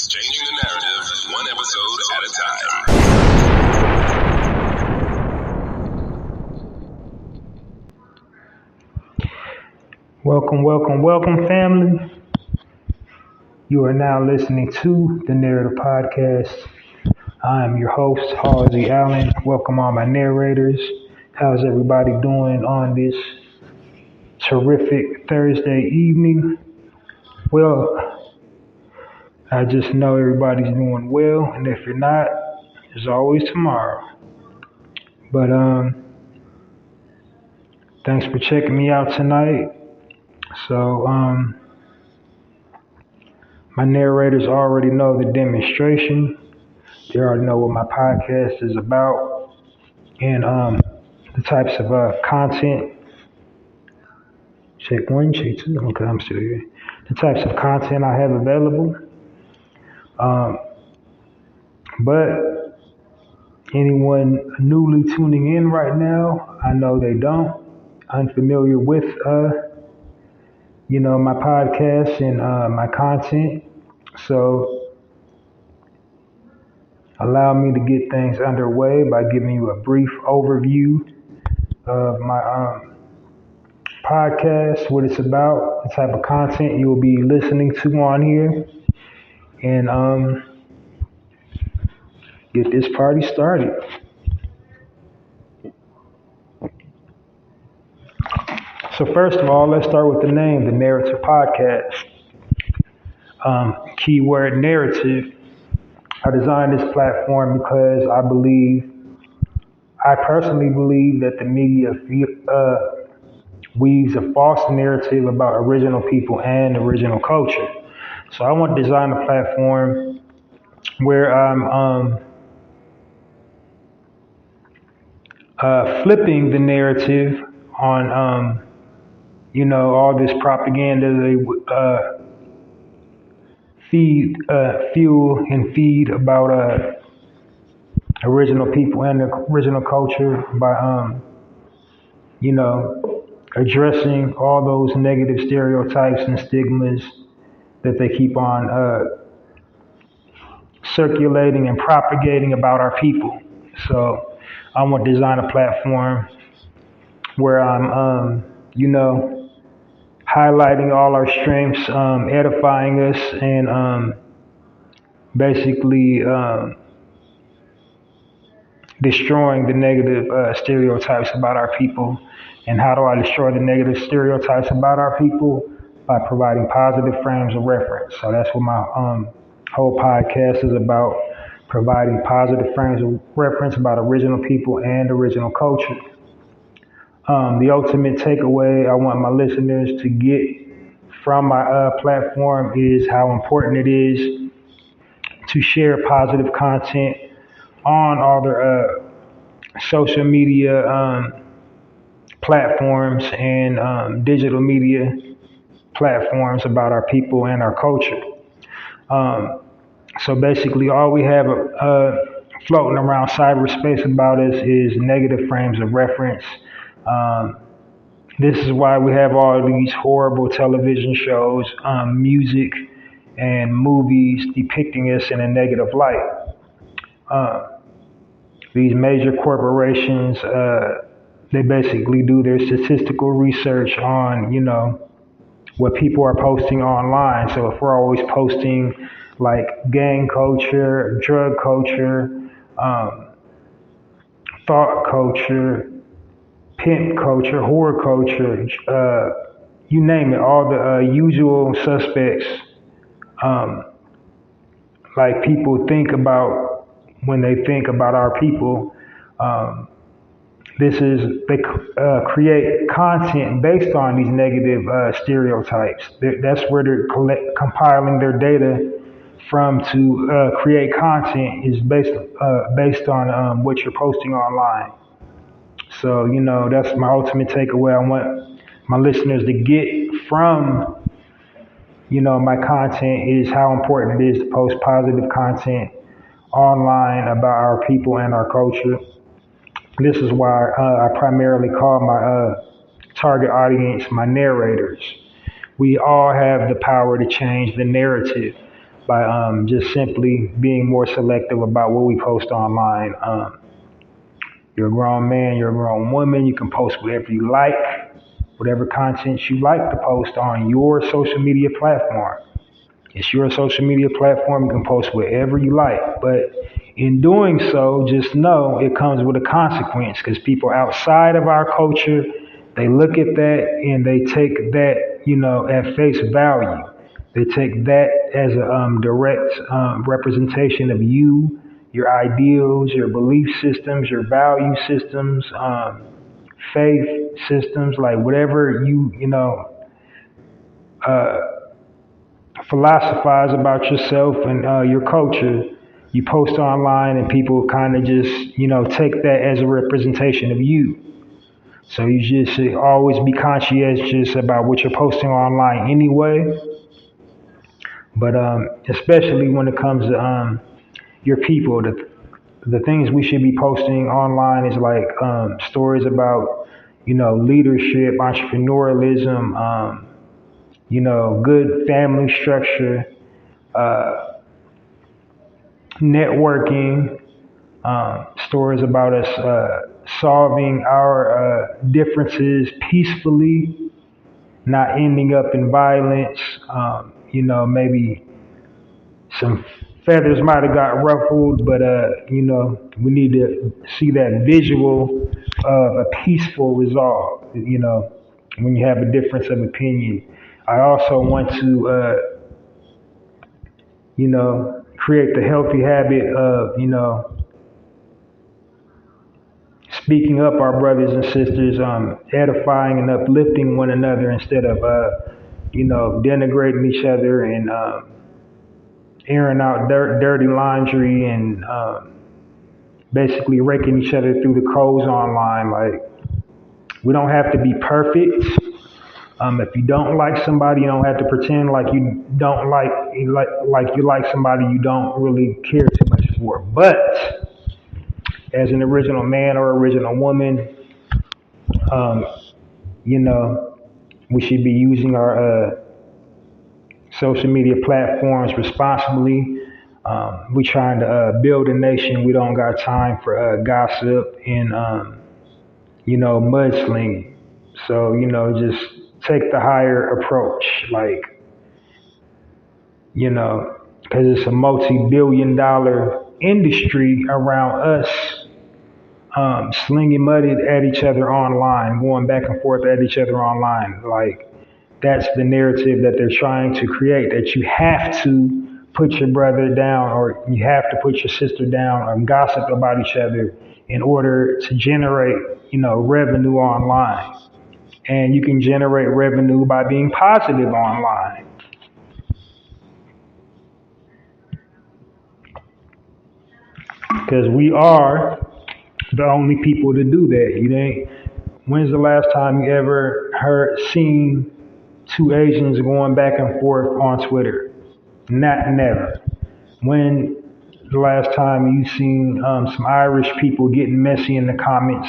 is changing the narrative one episode at a time. Welcome, family. You are now listening to the Narrator podcast. I am your host, hallziespoetrycorner. Welcome all my narrators. How's everybody doing on this terrific Thursday evening? Well, I just know everybody's doing well, and if you're not, there's always tomorrow. But thanks for checking me out tonight. So my narrators already know the demonstration. They already know what my podcast is about and the types of content. Check one, check two. Okay, I'm still here. The types of content I have available. But anyone newly tuning in right now, I know they don't, unfamiliar with my podcast and my content. So allow me to get things underway by giving you a brief overview of my podcast, what it's about, the type of content you will be listening to on here, and get this party started. So first of all, let's start with the name, the Narrator podcast. Keyword narrative. I designed this platform because I personally believe that the media weaves a false narrative about original people and original culture. So I want to design a platform where I'm flipping the narrative on all this propaganda they fuel and feed about original people and the original culture by addressing all those negative stereotypes and stigmas that they keep on circulating and propagating about our people. So I want to design a platform where I'm highlighting all our strengths, edifying us, and basically destroying the negative stereotypes about our people. And how do I destroy the negative stereotypes about our people? By providing positive frames of reference. So that's what my whole podcast is about, providing positive frames of reference about original people and original culture. The ultimate takeaway I want my listeners to get from my platform is how important it is to share positive content on all their social media platforms and digital media platforms about our people and our culture. So basically all we have floating around cyberspace about us is negative frames of reference. This is why we have all these horrible television shows, music, and movies depicting us in a negative light. These major corporations, they basically do their statistical research on, what people are posting online. So if we're always posting like gang culture, drug culture, thought culture, pimp culture, whore culture, you name it, all the usual suspects, like people think about when they think about our people. They create content based on these negative stereotypes. That's where they're compiling their data from to create content is based on what you're posting online. So, that's my ultimate takeaway. I want my listeners to get from, my content is how important it is to post positive content online about our people and our culture. This is why I primarily call my target audience my narrators. We all have the power to change the narrative. by just simply being more selective about what we post online. You're a grown man, you're a grown woman, you can post whatever you like, whatever content you like to post on your social media platform. It's your social media platform, you can post whatever you like. But in doing so, just know it comes with a consequence because people outside of our culture, they look at that and they take that, at face value. They take that as a direct representation of you, your ideals, your belief systems, your value systems, faith systems, like whatever uh, philosophize about yourself and your culture, you post online and people kind of just, take that as a representation of you. So you just should always be conscientious about what you're posting online anyway. But especially when it comes to your people, the things we should be posting online is like stories about, leadership, entrepreneurialism, good family structure, networking, stories about us solving our differences peacefully, not ending up in violence. Maybe some feathers might have got ruffled, but we need to see that visual of a peaceful resolve. When you have a difference of opinion. I also want to, create the healthy habit of, speaking up our brothers and sisters, edifying and uplifting one another instead of, denigrating each other and airing out dirty laundry and basically raking each other through the coals online. Like, we don't have to be perfect. If you don't like somebody, you don't have to pretend like you don't like you like somebody you don't really care too much for. But as an original man or original woman, um, we should be using our social media platforms responsibly. We trying to build a nation. We don't got time for gossip and mudslinging. So just take the higher approach, like because it's a multi-billion-dollar industry around us slinging mud at each other online, going back and forth at each other online. Like, that's the narrative that they're trying to create, that you have to put your brother down or you have to put your sister down or gossip about each other in order to generate, revenue online. And you can generate revenue by being positive online. Because we are the only people to do that. When's the last time you ever seen two Asians going back and forth on Twitter? Never. When the last time you seen some Irish people getting messy in the comments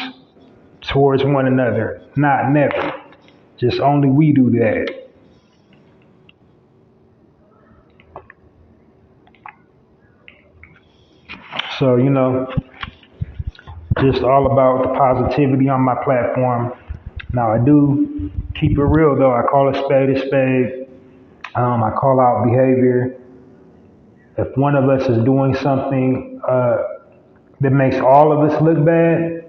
towards one another? Never. Just only we do that. So, just all about the positivity on my platform. Now, I do keep it real though. I call a spade a spade. I call out behavior. If one of us is doing something that makes all of us look bad,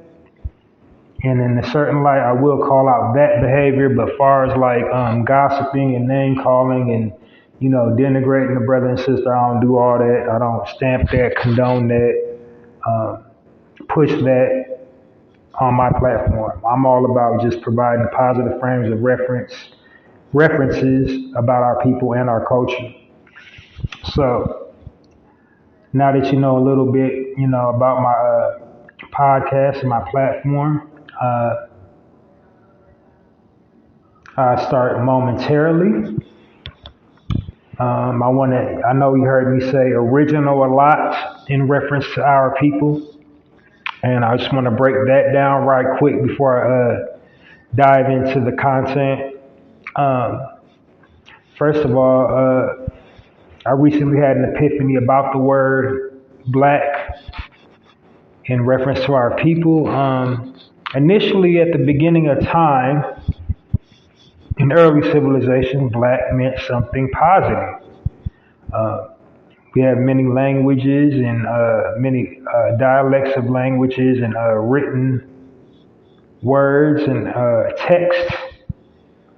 and in a certain light, I will call out that behavior. But far as like gossiping and name calling and denigrating the brother and sister, I don't do all that. I don't stamp that, condone that, push that on my platform. I'm all about just providing positive frames of references about our people and our culture. So now that you know a little bit, about my podcast and my platform, I start momentarily. I know you heard me say original a lot in reference to our people. And I just want to break that down right quick before I dive into the content. First of all, I recently had an epiphany about the word black in reference to our people. Initially, at the beginning of time, in early civilization, black meant something positive. Uh, we have many languages and many dialects of languages and written words and text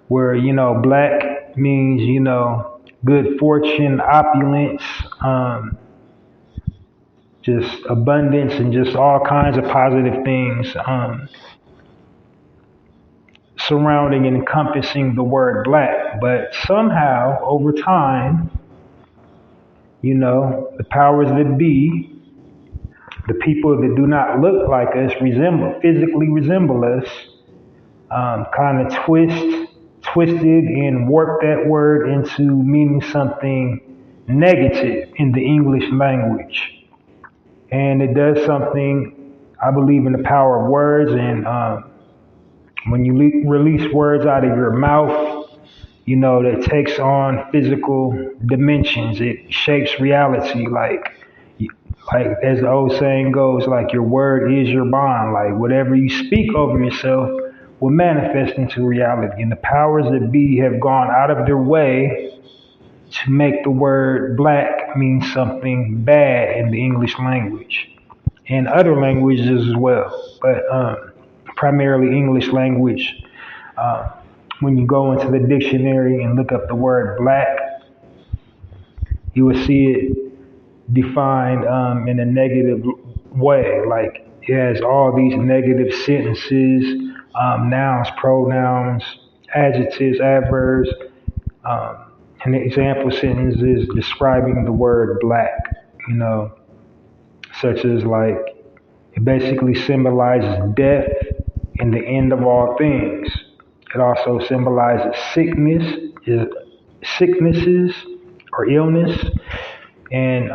where, black means, good fortune, opulence, just abundance, and just all kinds of positive things surrounding and encompassing the word black. But somehow, over time, the powers that be, the people that do not look like us, physically resemble us, kind of twisted and warped that word into meaning something negative in the English language. And it does something, I believe in the power of words, and when you release words out of your mouth, that takes on physical dimensions. It shapes reality, like as the old saying goes, like your word is your bond. Like whatever you speak over yourself will manifest into reality. And the powers that be have gone out of their way to make the word black mean something bad in the English language and other languages as well, but primarily English language. Uh, when you go into the dictionary and look up the word black, you will see it defined in a negative way. Like it has all these negative sentences, nouns, pronouns, adjectives, adverbs, um, an example sentence is describing the word black, such as like it basically symbolizes death and the end of all things. It also symbolizes sicknesses or illness, and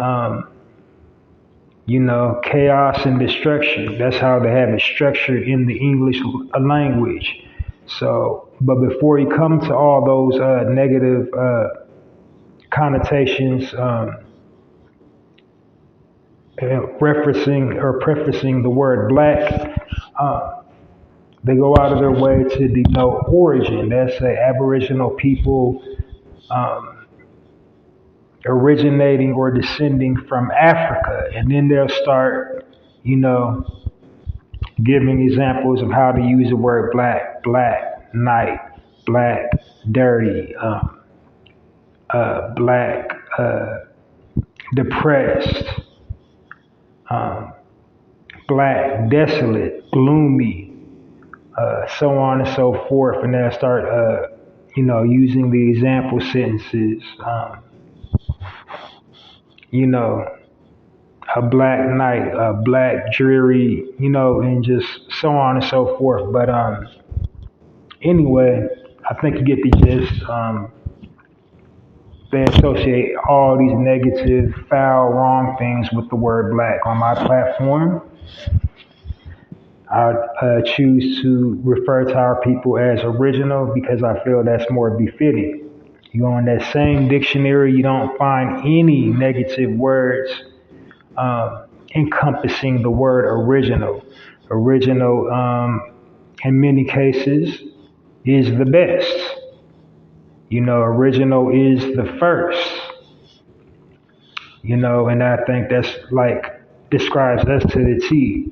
chaos and destruction. That's how they have it structured in the English language. So, but before you come to all those negative connotations, referencing or prefacing the word black, they go out of their way to denote origin. That's say Aboriginal people originating or descending from Africa, and then they'll start, giving examples of how to use the word black night, black dirty, black depressed, um, black desolate, gloomy, so on and so forth, and they'll start, using the example sentences, a black night, a black dreary, and just so on and so forth. But anyway, I think you get the gist. They associate all these negative, foul, wrong things with the word black. On my platform, I choose to refer to our people as original because I feel that's more befitting. You go in that same dictionary, you don't find any negative words encompassing the word original. Original, in many cases, is the best. Original is the first. And I think that's like describes us to the T.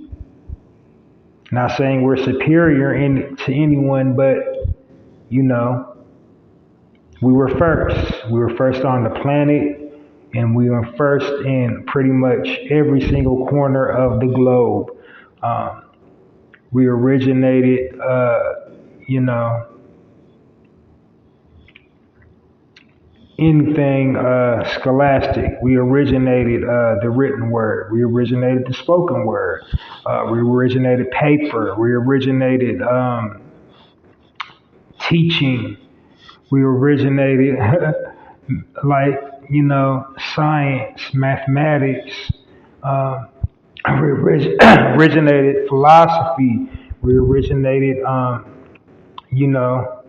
Not saying we're superior to anyone, but we were first. We were first on the planet, and we were first in pretty much every single corner of the globe. We originated, anything scholastic. We originated the written word. We originated the spoken word. We originated paper. We originated teaching. We originated science, mathematics. We originated philosophy. We originated, you know,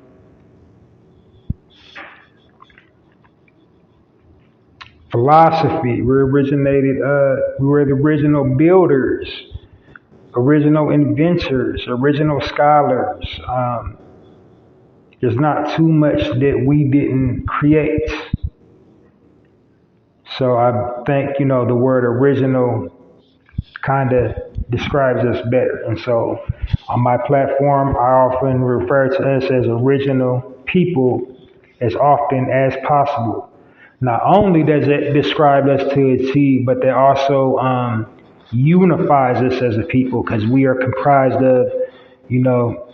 philosophy. We were the original builders, original inventors, original scholars. There's not too much that we didn't create. So I think, the word original kind of describes us better. And so on my platform, I often refer to us as original people as often as possible. Not only does it describe us to a T, but that also unifies us as a people because we are comprised of, you know,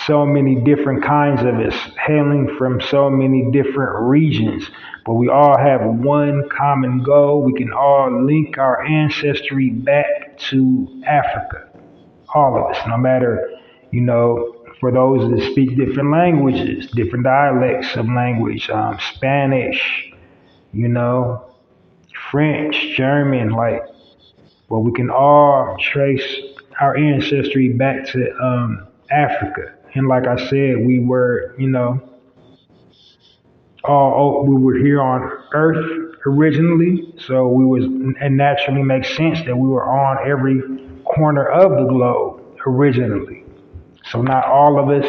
so many different kinds of us, hailing from so many different regions. But we all have one common goal. We can all link our ancestry back to Africa. All of us, no matter, for those that speak different languages, different dialects of language, Spanish, you know, French, German, well, we can all trace our ancestry back to Africa. And like I said, we were, we were here on Earth originally, so it naturally makes sense that we were on every corner of the globe originally. So not all of us,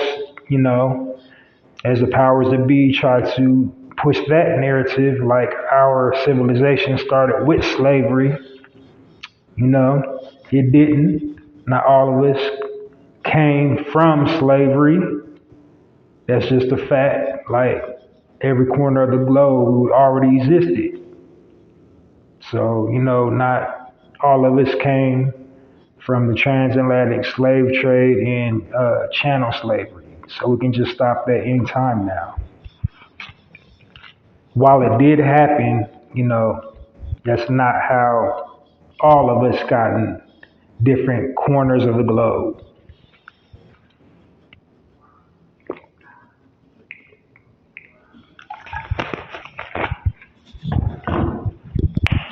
as the powers that be, try to push that narrative like our civilization started with slavery. It didn't. Not all of us came from slavery. That's just a fact. Like every corner of the globe already existed. So, not all of us came from the transatlantic slave trade and chattel slavery. So we can just stop that anytime now. While it did happen, that's not how all of us got in different corners of the globe.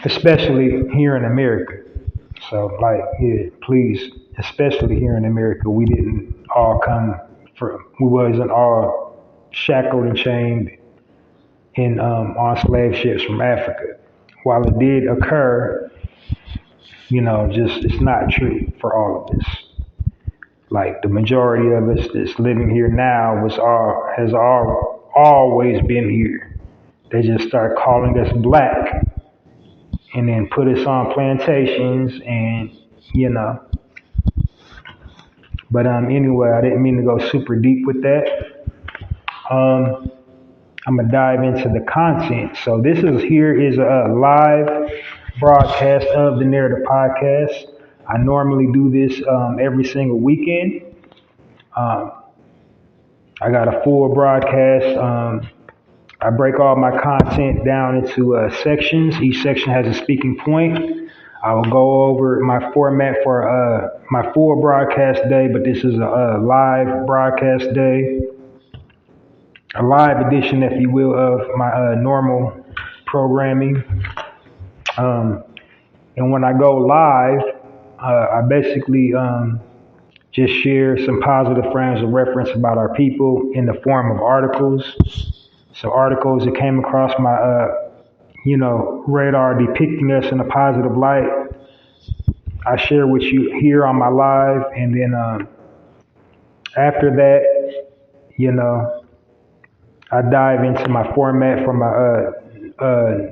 Especially here in America. So, please, especially here in America, we didn't all we wasn't all shackled and chained on slave ships from Africa. While it did occur, it's not true for all of us. Like the majority of us that's living here now has always been here. They just start calling us black and then put us on plantations and But anyway, I didn't mean to go super deep with that. I'm gonna dive into the content. So here is a live broadcast of the Narrator podcast. I normally do this every single weekend. Um, I got a full broadcast. I break all my content down into sections. Each section has a speaking point. I will go over my format for my full broadcast day, but this is a live broadcast day, a live edition, if you will, of my normal programming. And when I go live, I basically just share some positive frames of reference about our people in the form of articles. So articles that came across my, radar depicting us in a positive light. I share with you here on my live, and then after that, I dive into my format for my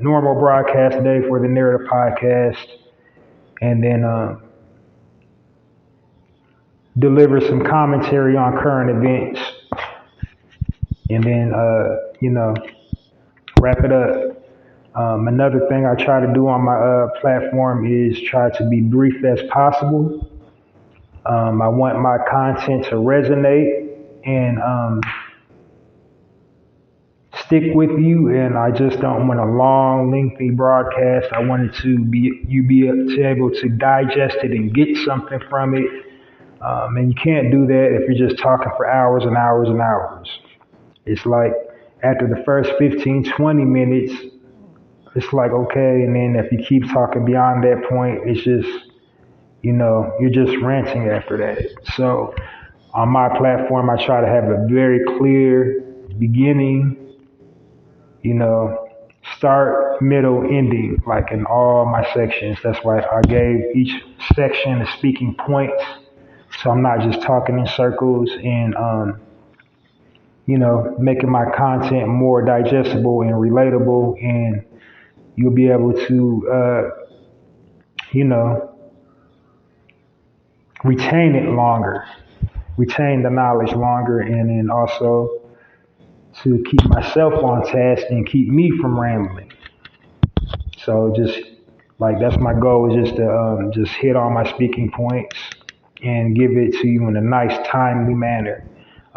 normal broadcast day for the Narrator podcast, and then deliver some commentary on current events, and then wrap it up. Another thing I try to do on my platform is try to be brief as possible. I want my content to resonate and stick with you, and I just don't want a long, lengthy broadcast. I want it to be able to digest it and get something from it. And you can't do that if you're just talking for hours and hours and hours. It's like after the first 15, 20 minutes, it's like, okay. And then if you keep talking beyond that point, it's just, you're just ranting after that. So on my platform, I try to have a very clear beginning, start, middle, ending, like in all my sections. That's why I gave each section a speaking point. So I'm not just talking in circles and, making my content more digestible and relatable. And you'll be able to, you know, retain it longer, retain the knowledge longer, and then also to keep myself on task and keep me from rambling. So just like that's my goal is just to just hit all my speaking points and give it to you in a nice, timely manner.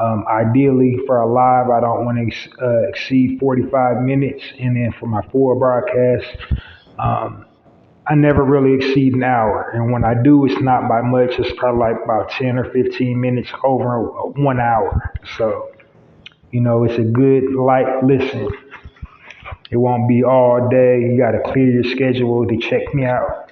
Ideally, for a live, I don't want to exceed 45 minutes, and then for my full broadcast, I never really exceed an hour. And when I do, it's not by much. It's probably like about 10 or 15 minutes over 1 hour. So, it's a good light listen. It won't be all day. You got to clear your schedule to check me out.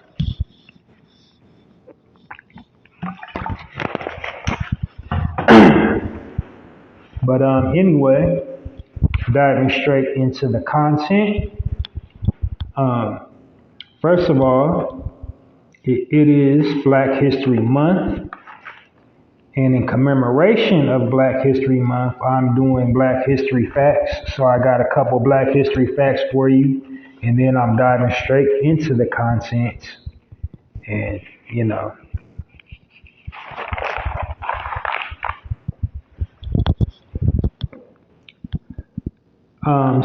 But anyway, diving straight into the content. First of all, it is Black History Month. And in commemoration of Black History Month, I'm doing Black History Facts. So I got a couple Black History Facts for you. And then I'm diving straight into the content. And,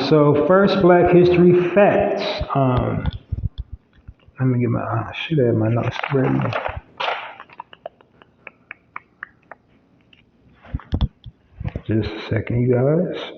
so first Black History Facts. Let me get I should have my notes ready. Just a second, you guys.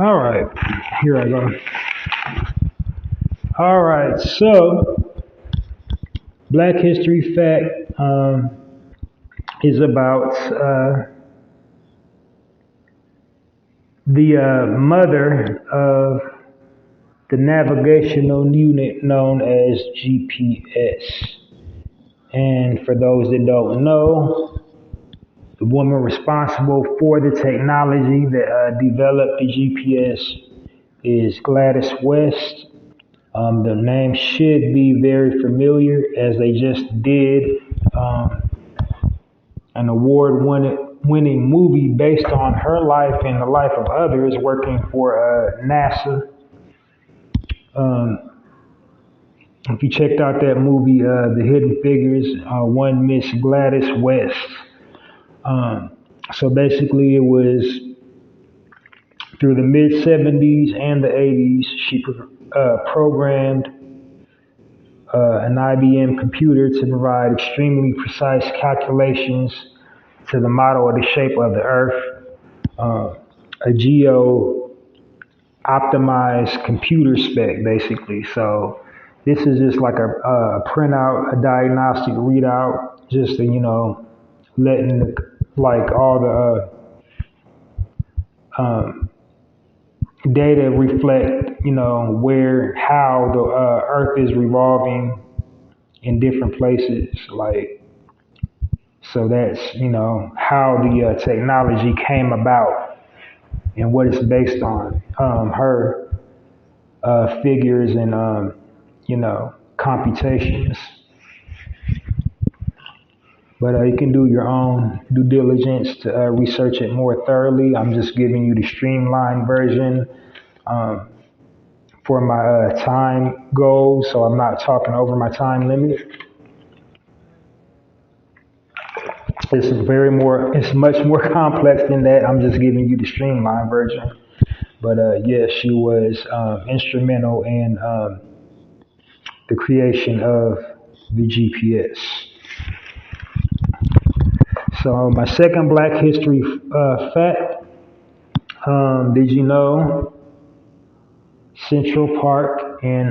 All right, here I go. All right, so Black History Fact is about the mother of the navigational unit known as GPS. And for those that don't know, the woman responsible for the technology that developed the GPS is Gladys West. The name should be very familiar as they just did an award-winning movie based on her life and the life of others working for NASA. If you checked out that movie, The Hidden Figures, one Miss Gladys West. So basically it was through the mid 70s and the 80s, she programmed an IBM computer to provide extremely precise calculations to the model of the shape of the Earth, a geo-optimized computer spec, basically. So this is just like a printout, a diagnostic readout, just to, letting like all the data reflect, how the Earth is revolving in different places. Like, so that's, how the technology came about and what it's based on. Her figures and, computations. But you can do your own due diligence to research it more thoroughly. I'm just giving you the streamlined version for my time goals, so I'm not talking over my time limit. It's much more complex than that. I'm just giving you the streamlined version. But yes, she was instrumental in the creation of the GPS. So my second Black History fact, did you know Central Park in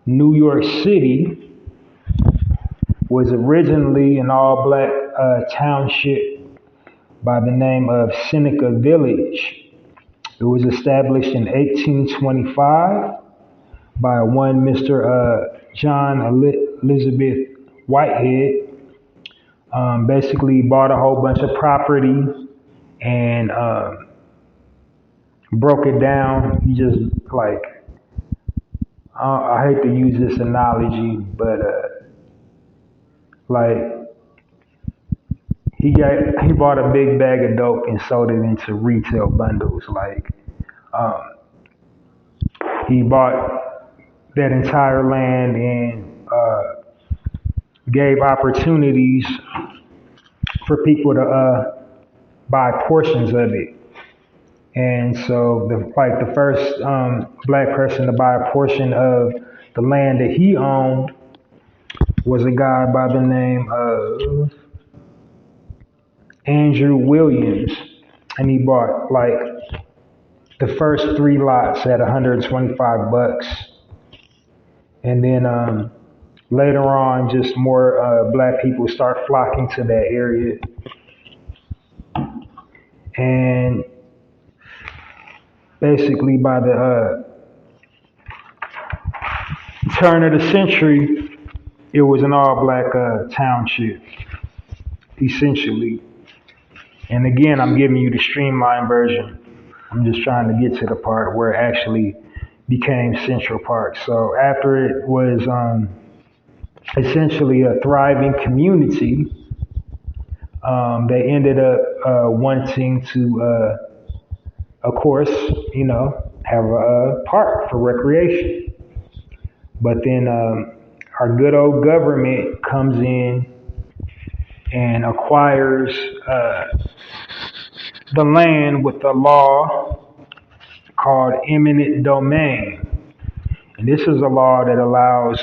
New York City was originally an all-black township by the name of Seneca Village. It was established in 1825 by one Mr. John Elizabeth Whitehead. Basically bought a whole bunch of property and broke it down. He just like, I hate to use this analogy, but like he bought a big bag of dope and sold it into retail bundles. Like he bought that entire land and gave opportunities for people to buy portions of it. And so the first black person to buy a portion of the land that he owned was a guy by the name of Andrew Williams. And he bought like the first 3 lots at $125. And then later on, just more black people start flocking to that area. And basically by the turn of the century, it was an all-black township, essentially. And again, I'm giving you the streamlined version. I'm just trying to get to the part where it actually became Central Park. So after it was essentially a thriving community, they ended up wanting to, of course, have a park for recreation. But then our good old government comes in and acquires the land with a law called eminent domain. And this is a law that allows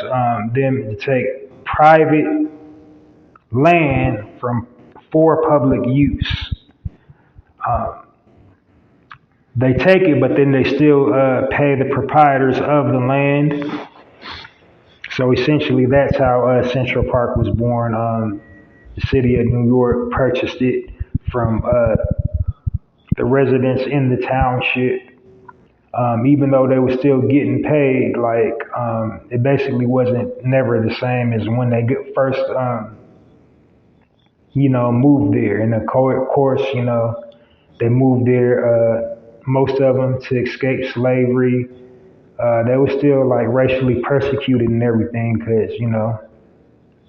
them to take private land for public use. They take it, but then they still pay the proprietors of the land. So essentially, that's how Central Park was born. The city of New York purchased it from the residents in the township. Even though they were still getting paid, like it basically wasn't never the same as when they first, moved there. And of course, they moved there. Most of them to escape slavery. They were still like racially persecuted and everything, because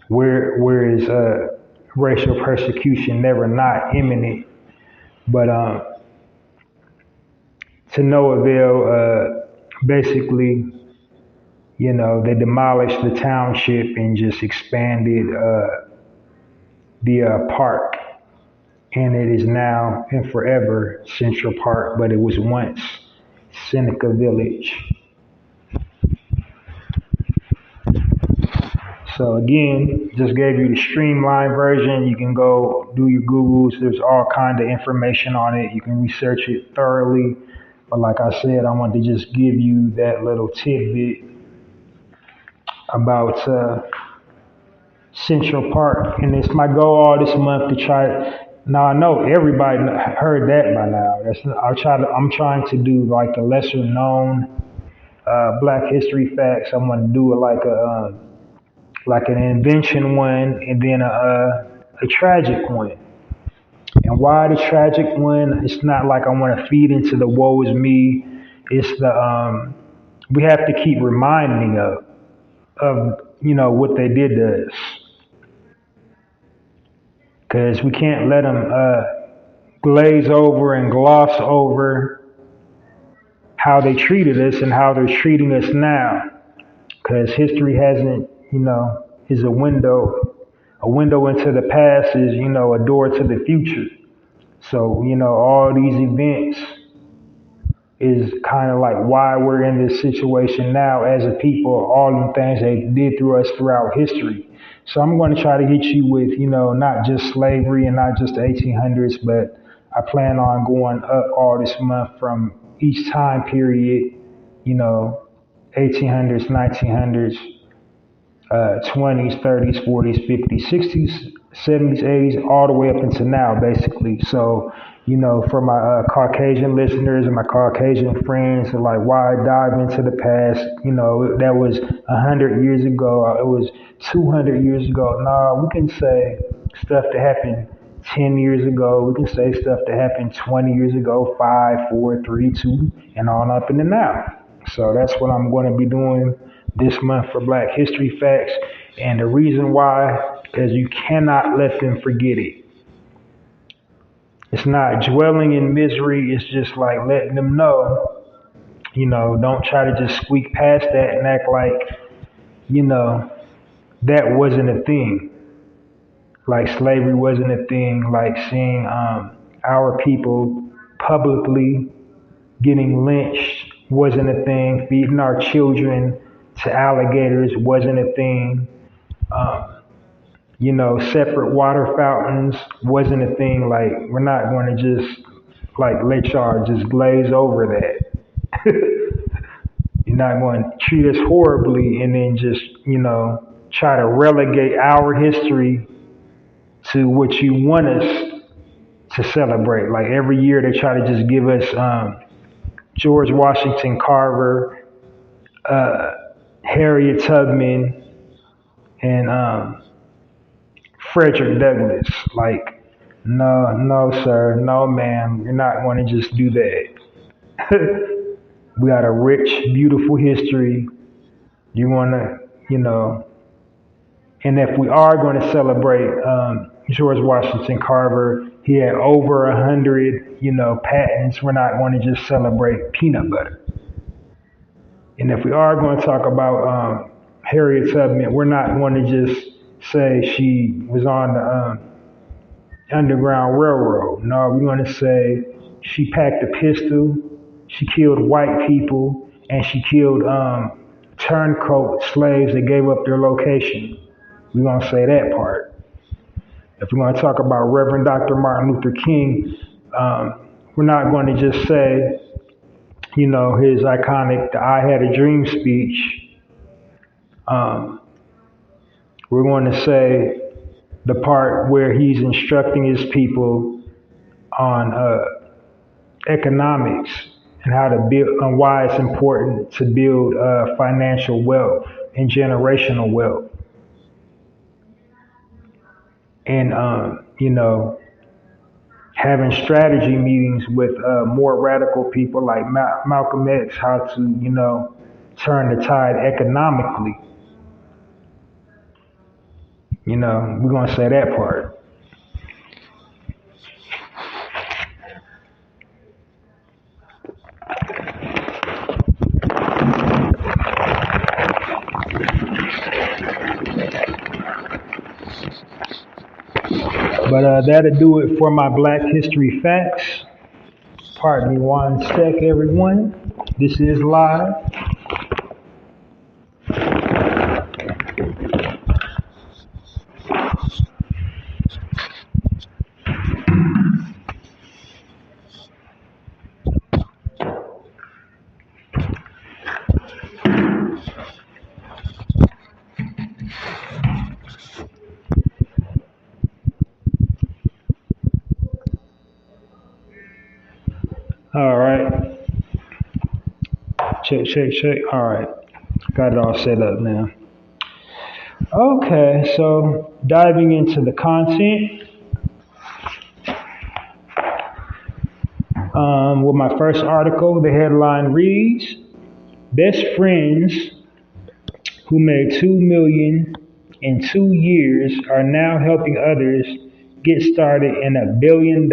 whereas racial persecution never not imminent, but to no avail. Basically, they demolished the township and just expanded the park, and it is now and forever Central Park, but it was once Seneca Village. So again, just gave you the streamlined version. You can go do your Googles. There's all kind of information on it. You can research it thoroughly. But like I said, I wanted to just give you that little tidbit about Central Park. And it's my goal all this month to try. Now I know everybody heard that by now. I'm trying to do like the lesser known Black history facts. I'm going to do it like an invention one, and then a tragic one. And why the tragic one? It's not like I want to feed into the woe is me. It's the we have to keep reminding of what they did to us, because we can't let them glaze over and gloss over how they treated us and how they're treating us now, because history hasn't, is a window into the past is, a door to the future. So, all these events is kind of like why we're in this situation now as a people, all the things they did through us throughout history. So I'm going to try to hit you with, not just slavery and not just the 1800s, but I plan on going up all this month from each time period, you know, 1800s, 1900s, 20s, 30s, 40s, 50s, 60s, 70s, 80s, all the way up until now, basically. So, you know, for my Caucasian listeners and my Caucasian friends, like, why dive into the past? You know, that was 100 years ago. It was 200 years ago. No, we can say stuff that happened 10 years ago. We can say stuff that happened 20 years ago, 5, 4, 3, 2, and on up in the now. So that's what I'm going to be doing this month for Black History Facts. And the reason why is you cannot let them forget it. It's not dwelling in misery. It's just like letting them know, you know, don't try to just squeak past that and act like, you know, that wasn't a thing. Like slavery wasn't a thing. Like seeing our people publicly getting lynched wasn't a thing. Feeding our children to alligators wasn't a thing. Um, you know, separate water fountains wasn't a thing. Like, we're not going to just like let y'all just glaze over that. You're not going to treat us horribly and then just, you know, try to relegate our history to what you want us to celebrate. Like every year they try to just give us George Washington Carver, Harriet Tubman, and Frederick Douglass. Like, no, no, sir, no, ma'am, you're not going to just do that. We got a rich, beautiful history. You want to, you know, and if we are going to celebrate George Washington Carver, he had over 100, you know, patents. We're not going to just celebrate peanut butter. And if we are going to talk about Harriet Tubman, we're not going to just say she was on the Underground Railroad. No, we're going to say she packed a pistol, she killed white people, and she killed turncoat slaves that gave up their location. We're going to say that part. If we're going to talk about Reverend Dr. Martin Luther King, we're not going to just say, you know, his iconic "I Had a Dream" speech. We're going to say the part where he's instructing his people on economics and how to build, and why it's important to build financial wealth and generational wealth. And, you know, having strategy meetings with more radical people like Malcolm X, how to, you know, turn the tide economically. You know, we're going to say that part. But that'll do it for my Black History Facts. Pardon me one sec, everyone. This is live. All right. Check, check, check. All right. Got it all set up now. Okay, so diving into the content. With my first article, the headline reads, "Best friends who made $2 million in 2 years are now helping others get started in a $1 billion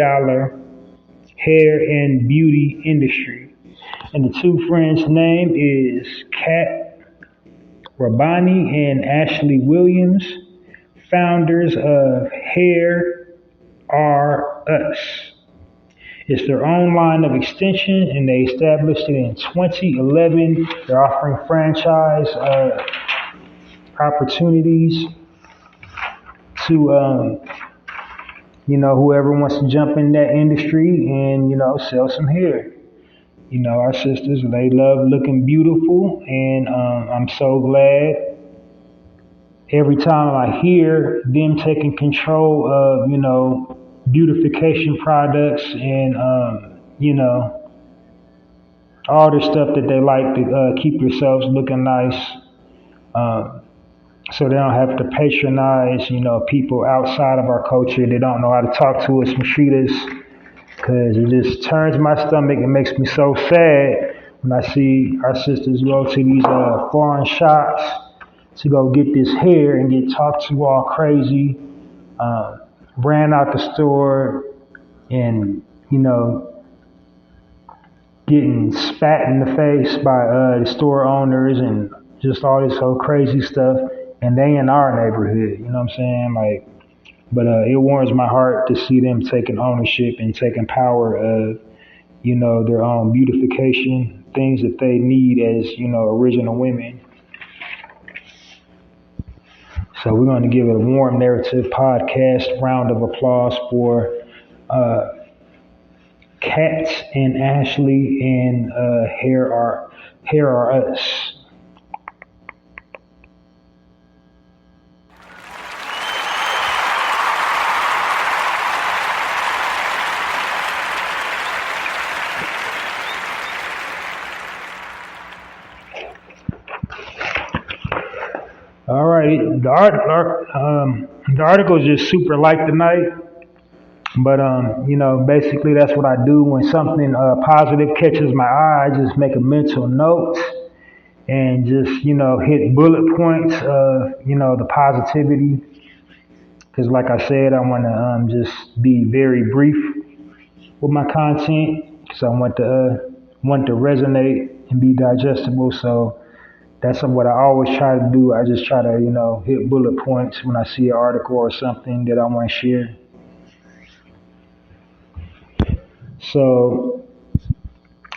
hair and beauty industry." And the two friends' name is Kat Rabani and Ashley Williams, founders of Hair R Us. It's their own line of extension, and they established it in 2011. They're offering franchise opportunities to, you know, whoever wants to jump in that industry and, you know, sell some hair. our sisters, they love looking beautiful, and I'm so glad every time I hear them taking control of, beautification products and, all the stuff that they like to keep yourselves looking nice. Um, so they don't have to patronize, people outside of our culture. They don't know how to talk to us and treat us, because it just turns my stomach and makes me so sad when I see our sisters go to these foreign shops to go get this hair and get talked to all crazy, ran out the store and, getting spat in the face by the store owners and just all this whole crazy stuff. And they in our neighborhood, you know what I'm saying? Like, but it warms my heart to see them taking ownership and taking power of, their own beautification, things that they need as, original women. So we're going to give it a warm narrative podcast round of applause for Kat and Ashley and Here Are Us. All right, the article is just super light tonight, but basically that's what I do when something positive catches my eye. I just make a mental note and just hit bullet points of the positivity. Because like I said, I want to just be very brief with my content, because I want to resonate and be digestible. So that's what I always try to do. I just try to, hit bullet points when I see an article or something that I want to share. So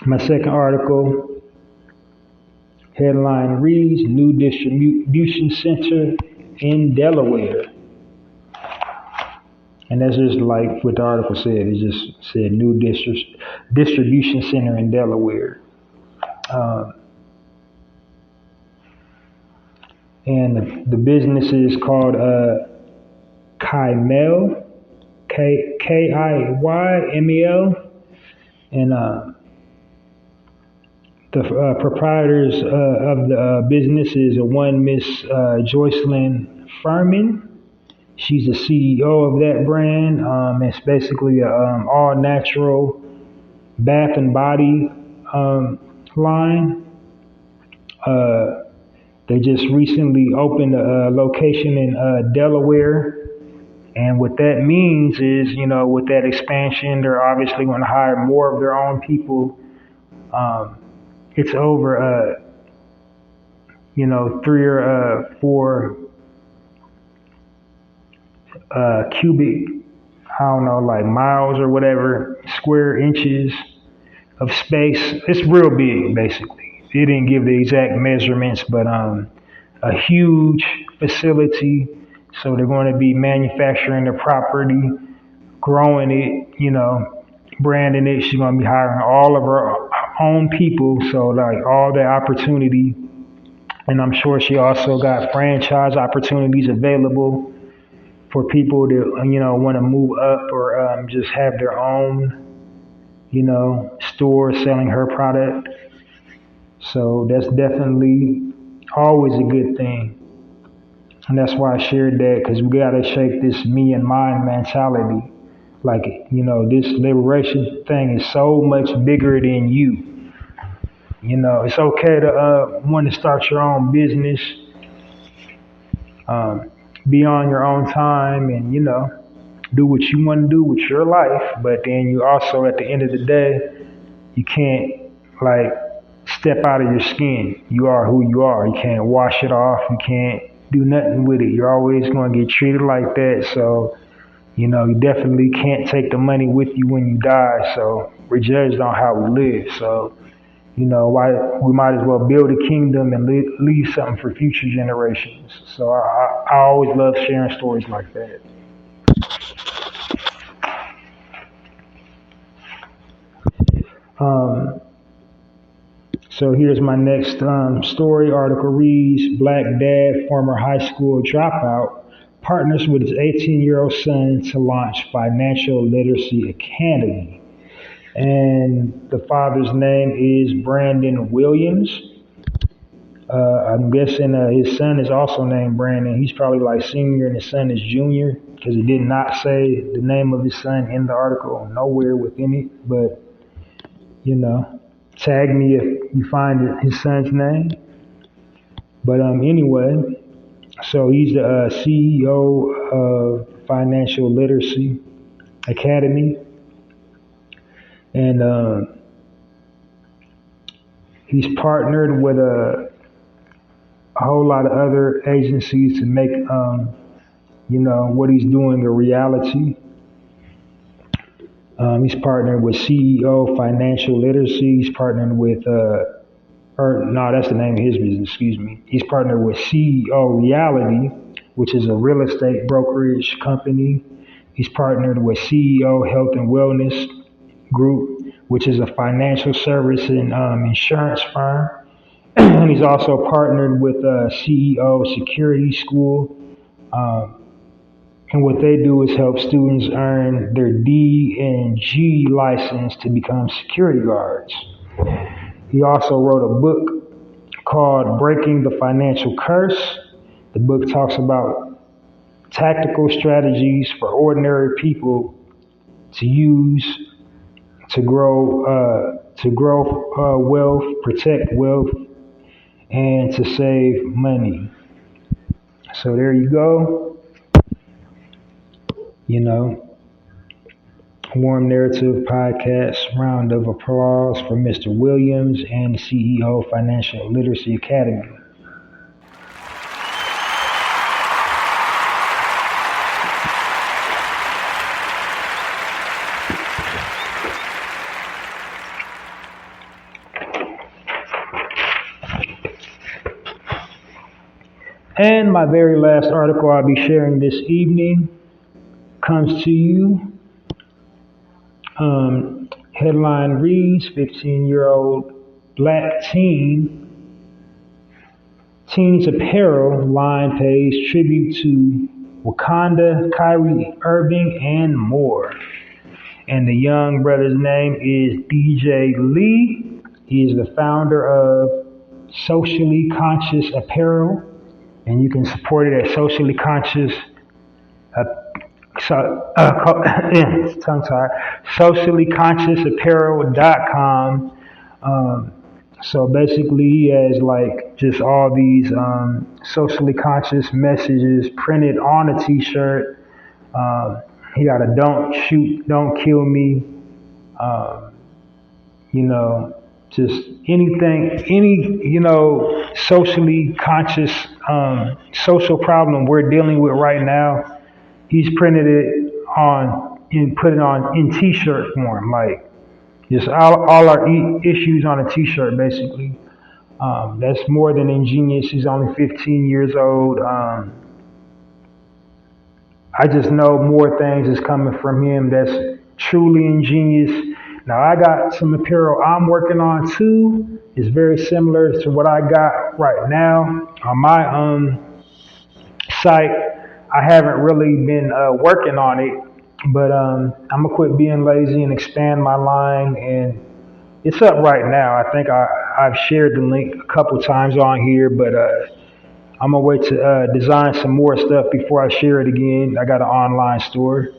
my second article, headline reads, New Distribution Center in Delaware. And that's just like what the article said. It just said new distribution center in Delaware. And the business is called Kiymel, Kiymel, and the proprietors of the business is one Miss Joycelyn Furman. She's the CEO of that brand. It's basically a all natural bath and body line. They just recently opened a location in Delaware. And what that means is, with that expansion, they're obviously going to hire more of their own people. It's over, 3 or 4 cubic, like miles or whatever, square inches of space. It's real big, basically. They didn't give the exact measurements, but a huge facility. So they're going to be manufacturing the property, growing it, branding it. She's going to be hiring all of her own people. So like all the opportunity. And I'm sure she also got franchise opportunities available for people that, want to move up or just have their own, store selling her product. So that's definitely always a good thing. And that's why I shared that, because we got to shake this me and mine mentality. Like, this liberation thing is so much bigger than you. It's okay to want to start your own business, be on your own time and, do what you want to do with your life. But then you also, at the end of the day, you can't, step out of your skin. You are who you are. You can't wash it off. You can't do nothing with it. You're always going to get treated like that. So, you definitely can't take the money with you when you die. So we're judged on how we live. So, why we might as well build a kingdom and leave something for future generations. So I always love sharing stories like that. So here's my next story. Article reads, Black dad, former high school dropout, partners with his 18-year-old son to launch Financial Literacy Academy. And the father's name is Brandon Williams. I'm guessing his son is also named Brandon. He's probably like senior and his son is junior, because it did not say the name of his son in the article, nowhere within it. But, tag me if you find his son's name. But anyway, so he's the CEO of Financial Literacy Academy. And he's partnered with a whole lot of other agencies to make, what he's doing a reality. He's partnered with CEO Financial Literacy. He's partnered with, that's the name of his business, excuse me. He's partnered with CEO Reality, which is a real estate brokerage company. He's partnered with CEO Health and Wellness Group, which is a financial service and insurance firm. And he's also partnered with CEO Security School. And what they do is help students earn their D and G license to become security guards. He also wrote a book called Breaking the Financial Curse. The book talks about tactical strategies for ordinary people to use to grow wealth, protect wealth, and to save money. So there you go. Warm Narrative Podcast, round of applause for Mr. Williams and the CEO of Financial Literacy Academy. And my very last article I'll be sharing this evening comes to you. Headline reads, 15-year-old black teen's apparel line pays tribute to Wakanda, Kyrie Irving, and more. And the young brother's name is DJ Lee. He is the founder of Socially Conscious Apparel, and you can support it at Socially Conscious sociallyconsciousapparel.com. So basically he has like just all these socially conscious messages printed on a t-shirt. He got a don't shoot, don't kill me, just anything, socially conscious social problem we're dealing with right now. He's printed it on and put it on in t-shirt form, like just all our issues on a t-shirt, basically. That's more than ingenious. He's only 15 years old. I just know more things is coming from him that's truly ingenious. Now I got some apparel I'm working on too. It's very similar to what I got right now on my site. I haven't really been working on it, but I'm gonna quit being lazy and expand my line, and it's up right now. I think I've shared the link a couple times on here, but I'm gonna wait to design some more stuff before I share it again. I got an online store.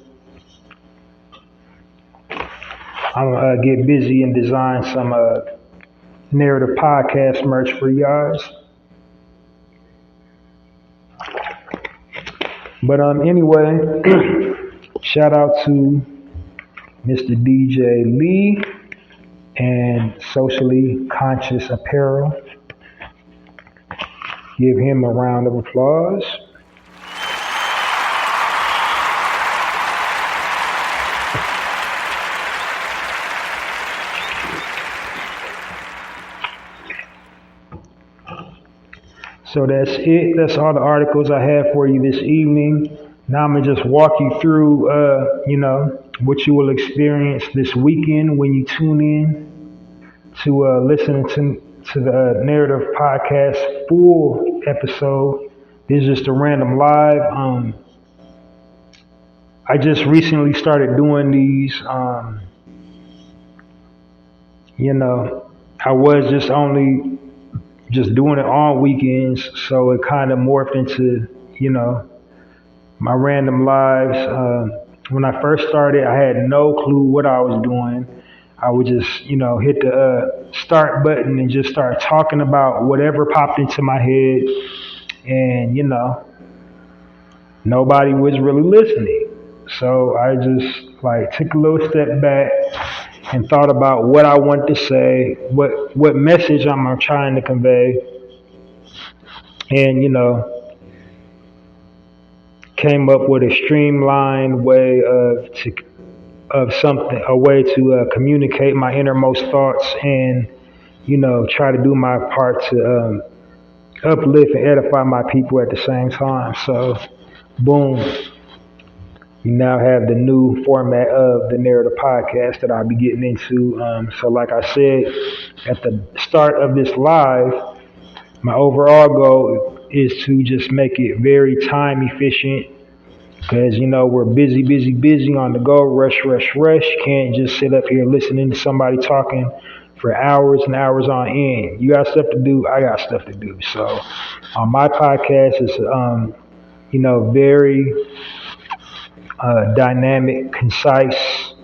I'm gonna get busy and design some narrative podcast merch for you guys. But anyway, shout out to Mr. DJ Lee and Socially Conscious Apparel. Give him a round of applause. So that's it. That's all the articles I have for you this evening. Now I'm gonna just walk you through, what you will experience this weekend when you tune in to listen to the Narrative Podcast full episode. This is just a random live. I just recently started doing these. I was just doing it on weekends, so it kind of morphed into, my random lives. When I first started, I had no clue what I was doing. I would just, hit the start button and just start talking about whatever popped into my head. And, nobody was really listening. So I just took a little step back and thought about what I want to say, what message I'm trying to convey. And, came up with a streamlined way a way to communicate my innermost thoughts and, try to do my part to uplift and edify my people at the same time. So, boom. You now have the new format of the Narrative Podcast that I'll be getting into. So like I said at the start of this live, my overall goal is to just make it very time efficient because, we're busy on the go, rush. Can't just sit up here listening to somebody talking for hours and hours on end. You got stuff to do, I got stuff to do. So on my podcast, it's, very dynamic, concise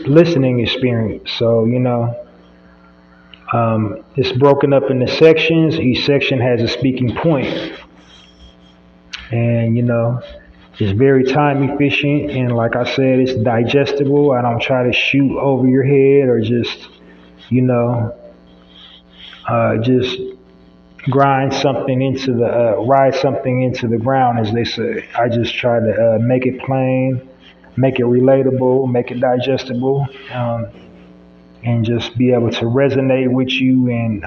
listening experience. So, it's broken up into sections. Each section has a speaking point. And, it's very time efficient. And like I said, it's digestible. I don't try to shoot over your head or just, just ride something into the ground, as they say. I just try to make it plain, make it relatable, make it digestible, and just be able to resonate with you and,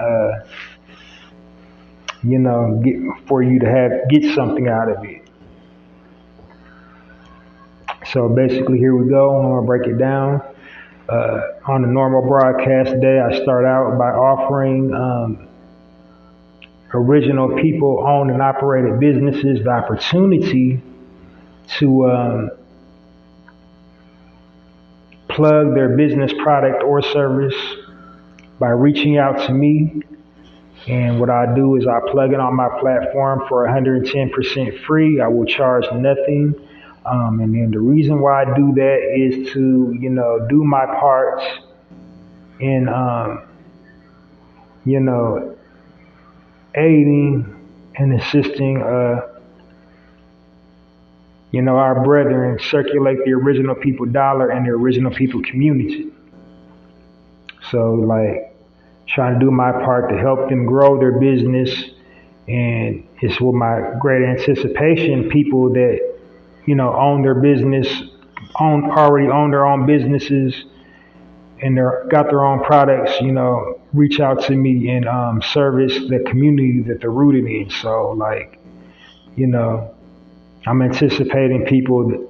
for you to get something out of it. So basically, here we go. I'm gonna break it down. On a normal broadcast day, I start out by offering original people owned and operated businesses the opportunity to plug their business product or service by reaching out to me. And what I do is I plug it on my platform for 110% free. I will charge nothing. And then the reason why I do that is to, do my part in, aiding and assisting, our brethren circulate the original people dollar and the original people community. So trying to do my part to help them grow their business. And it's with my great anticipation, people that, own their business, already own their own businesses and got their own products, reach out to me and service the community that they're rooted in. So I'm anticipating people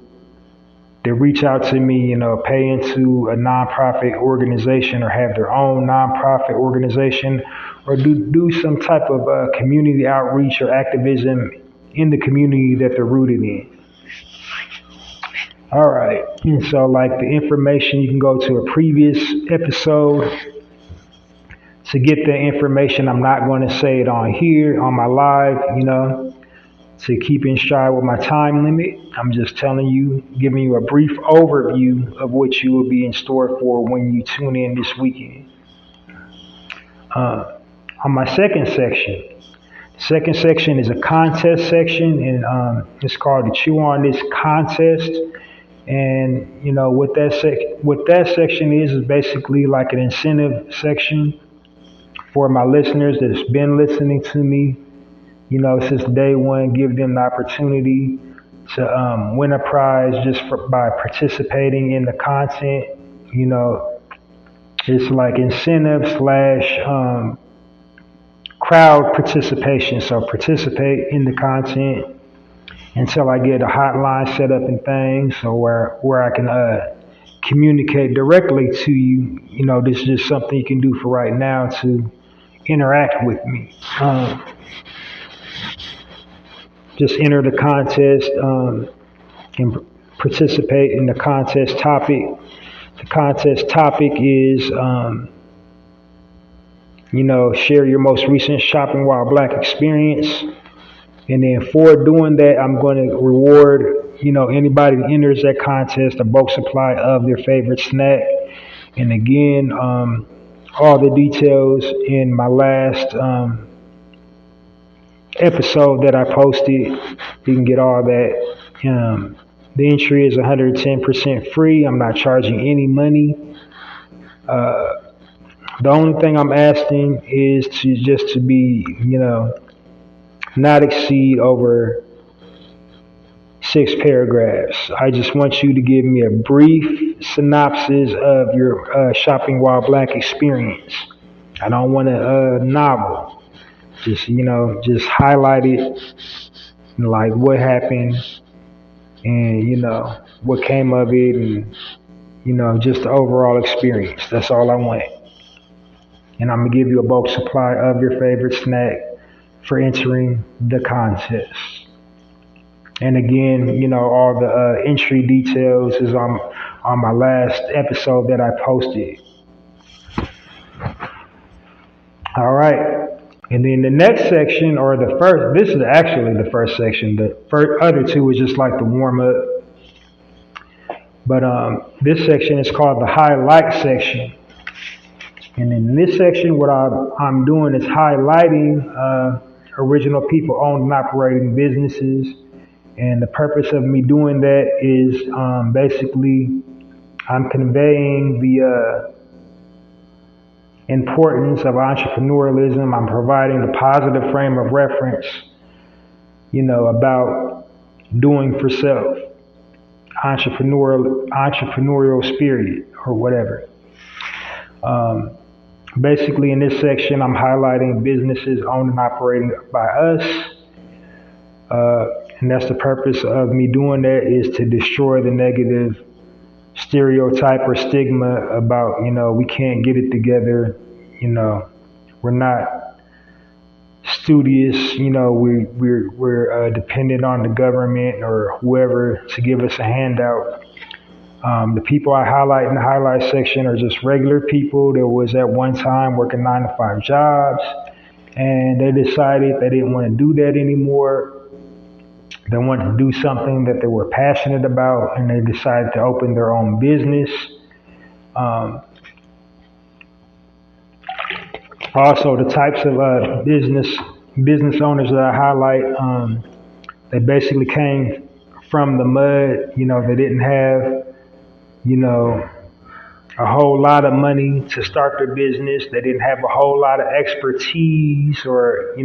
that reach out to me, pay into a nonprofit organization or have their own nonprofit organization or do some type of community outreach or activism in the community that they're rooted in. All right. And so the information, you can go to a previous episode to get the information. I'm not going to say it on here, on my live, to keep in stride with my time limit. I'm just telling you, giving you a brief overview of what you will be in store for when you tune in this weekend. On my second section is a contest section, and it's called the Chew on This contest. And what that section is basically like an incentive section for my listeners that's been listening to me, since day one. Give them the opportunity to win a prize just by participating in the content. It's like incentive / crowd participation. So participate in the content until I get a hotline set up and things, so where I can communicate directly to you, this is just something you can do for right now to interact with me. Just enter the contest and participate in the contest topic. The contest topic is, share your most recent shopping while black experience. And then for doing that, I'm going to reward, anybody that enters that contest a bulk supply of their favorite snack. And again, all the details in my last episode that I posted, you can get all that. The entry is 110% free. I'm not charging any money. The only thing I'm asking is to be, not exceed over 6 paragraphs. I just want you to give me a brief synopsis of your shopping while black experience. I don't want a novel. Just highlight it, like what happened and, what came of it and, just the overall experience. That's all I want. And I'm going to give you a bulk supply of your favorite snack for entering the contest. And again, all the entry details is on my last episode that I posted. All right. And then the next section, or this is actually the first section. The other two is just like the warm up. But this section is called the highlight section. And in this section, what I'm doing is highlighting original people owned and operating businesses. And the purpose of me doing that is basically I'm conveying the importance of entrepreneurialism. I'm providing a positive frame of reference, about doing for self, entrepreneurial spirit or whatever. Basically, in this section, I'm highlighting businesses owned and operated by us. And that's the purpose of me doing that, is to destroy the negative stereotype or stigma about, we can't get it together. We're not studious. We're dependent on the government or whoever to give us a handout. The people I highlight in the highlight section are just regular people that was at one time working 9-to-5 jobs, and they decided they didn't want to do that anymore. They wanted to do something that they were passionate about, and they decided to open their own business. Also, the types of business owners that I highlight, they basically came from the mud. They didn't have a whole lot of money to start their business. They didn't have a whole lot of expertise or,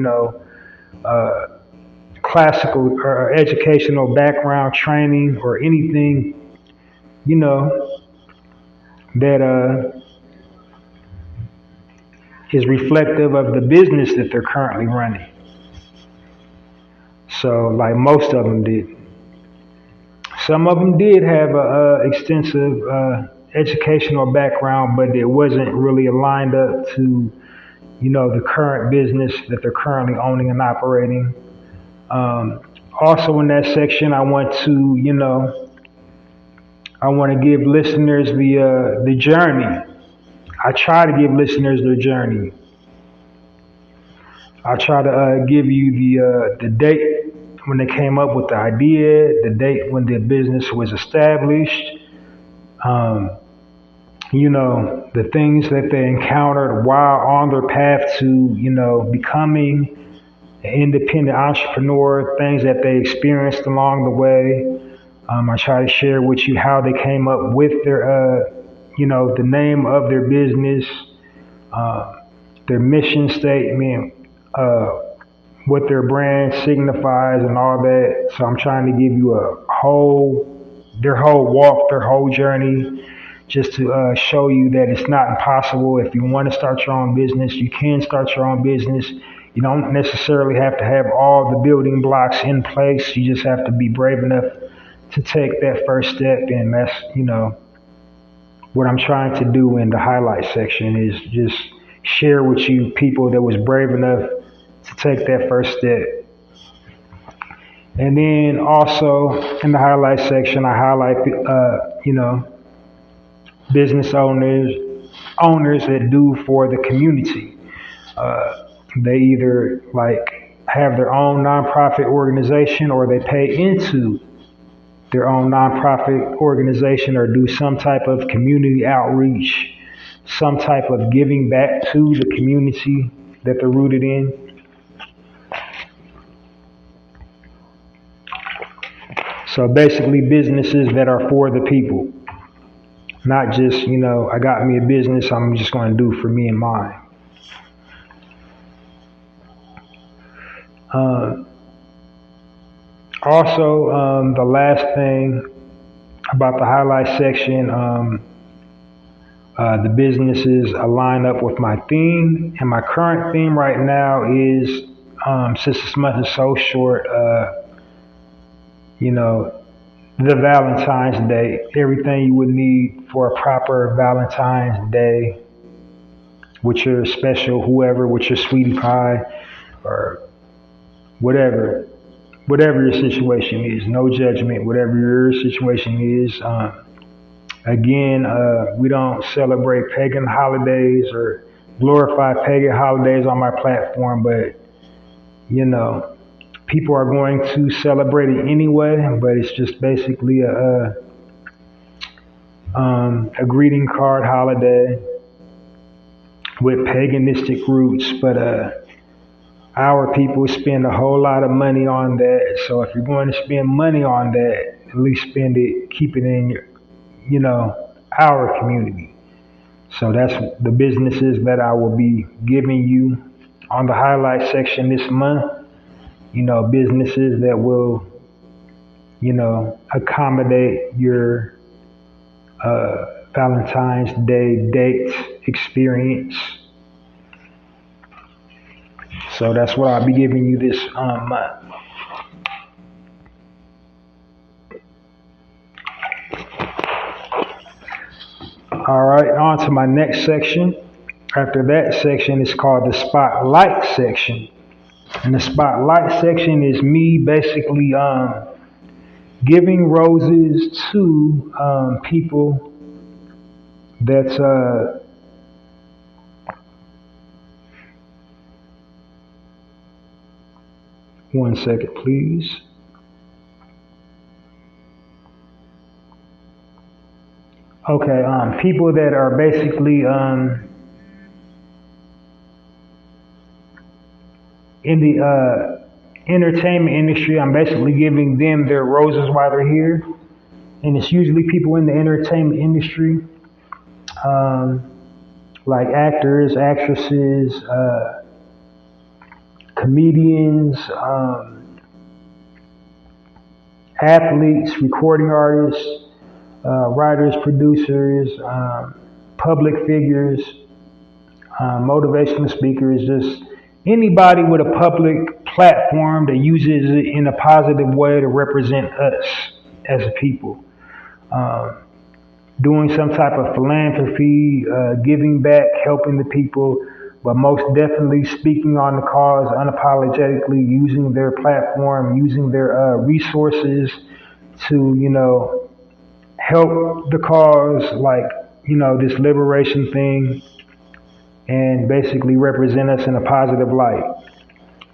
classical or educational background training or anything, that is reflective of the business that they're currently running. So, like most of them did. Some of them did have a extensive educational background, but it wasn't really aligned up to, the current business that they're currently owning and operating. Also in that section, I want to give listeners the journey. I try to give listeners their journey. I try to give you the date when they came up with the idea, the date when the business was established, the things that they encountered while on their path to, becoming an independent entrepreneur, things that they experienced along the way. I try to share with you how they came up with their, the name of their business, their mission statement, what their brand signifies and all that. So I'm trying to give you their whole walk, their whole journey, just to show you that it's not impossible. If you want to start your own business, you can start your own business. You don't necessarily have to have all the building blocks in place. You just have to be brave enough to take that first step. And that's, what I'm trying to do in the highlight section is just share with you people that was brave enough to take that first step. And then also in the highlight section, I highlight, business owners that do for the community. They either like have their own nonprofit organization or they pay into their own nonprofit organization or do some type of community outreach, some type of giving back to the community that they're rooted in. So basically businesses that are for the people, not just, I got me a business, I'm just going to do for me and mine. Also, the last thing about the highlight section, the businesses align up with my theme, and my current theme right now is, since this month is so short, the Valentine's Day, everything you would need for a proper Valentine's Day with your special whoever, with your sweetie pie or whatever your situation is. No judgment, whatever your situation is. Again, we don't celebrate pagan holidays or glorify pagan holidays on my platform, but people are going to celebrate it anyway, but it's just basically a greeting card holiday with paganistic roots. But our people spend a whole lot of money on that. So if you're going to spend money on that, at least spend it, keep it in our community. So that's the businesses that I will be giving you on the highlight section this month. Businesses that will, accommodate your Valentine's Day date experience. So that's what I'll be giving you this month. All right, on to my next section. After that section is called the Spotlight section. And the Spotlight section is me basically giving roses to people that's one second, please. Okay, people that are basically in the entertainment industry. I'm basically giving them their roses while they're here. And it's usually people in the entertainment industry, like actors, actresses, comedians, athletes, recording artists, writers, producers, public figures, motivational speakers, just anybody with a public platform that uses it in a positive way to represent us as a people. Doing some type of philanthropy, giving back, helping the people, but most definitely speaking on the cause unapologetically, using their platform, using their resources to, help the cause, like, this liberation thing, and basically represent us in a positive light.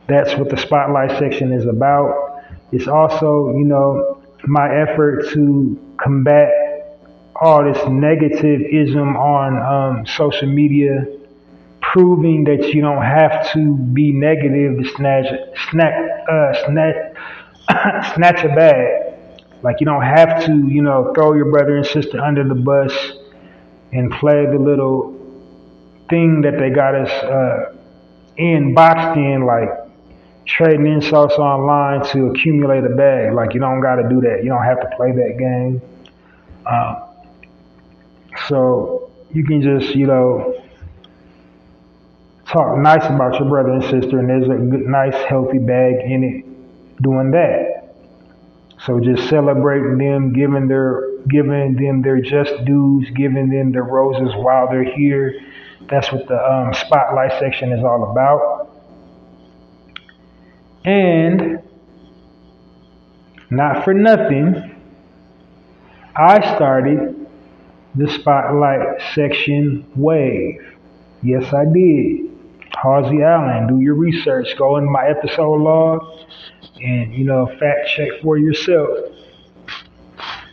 That's what the Spotlight section is about. It's also, my effort to combat all this negativism on social media, proving that you don't have to be negative to snatch a bag. Like, you don't have to, throw your brother and sister under the bus and play the little thing that they got us boxed in, like trading insults online to accumulate a bag. Like, you don't got to do that. You don't have to play that game. So you can just, talk nice about your brother and sister, and there's a good, nice, healthy bag in it doing that. So just celebrating them, giving their giving them their just dues, giving them their roses while they're here. That's what the spotlight section is all about. And not for nothing, I started the spotlight section wave. Yes, I did. Halsey Allen, do your research. Go in my episode log and, fact check for yourself.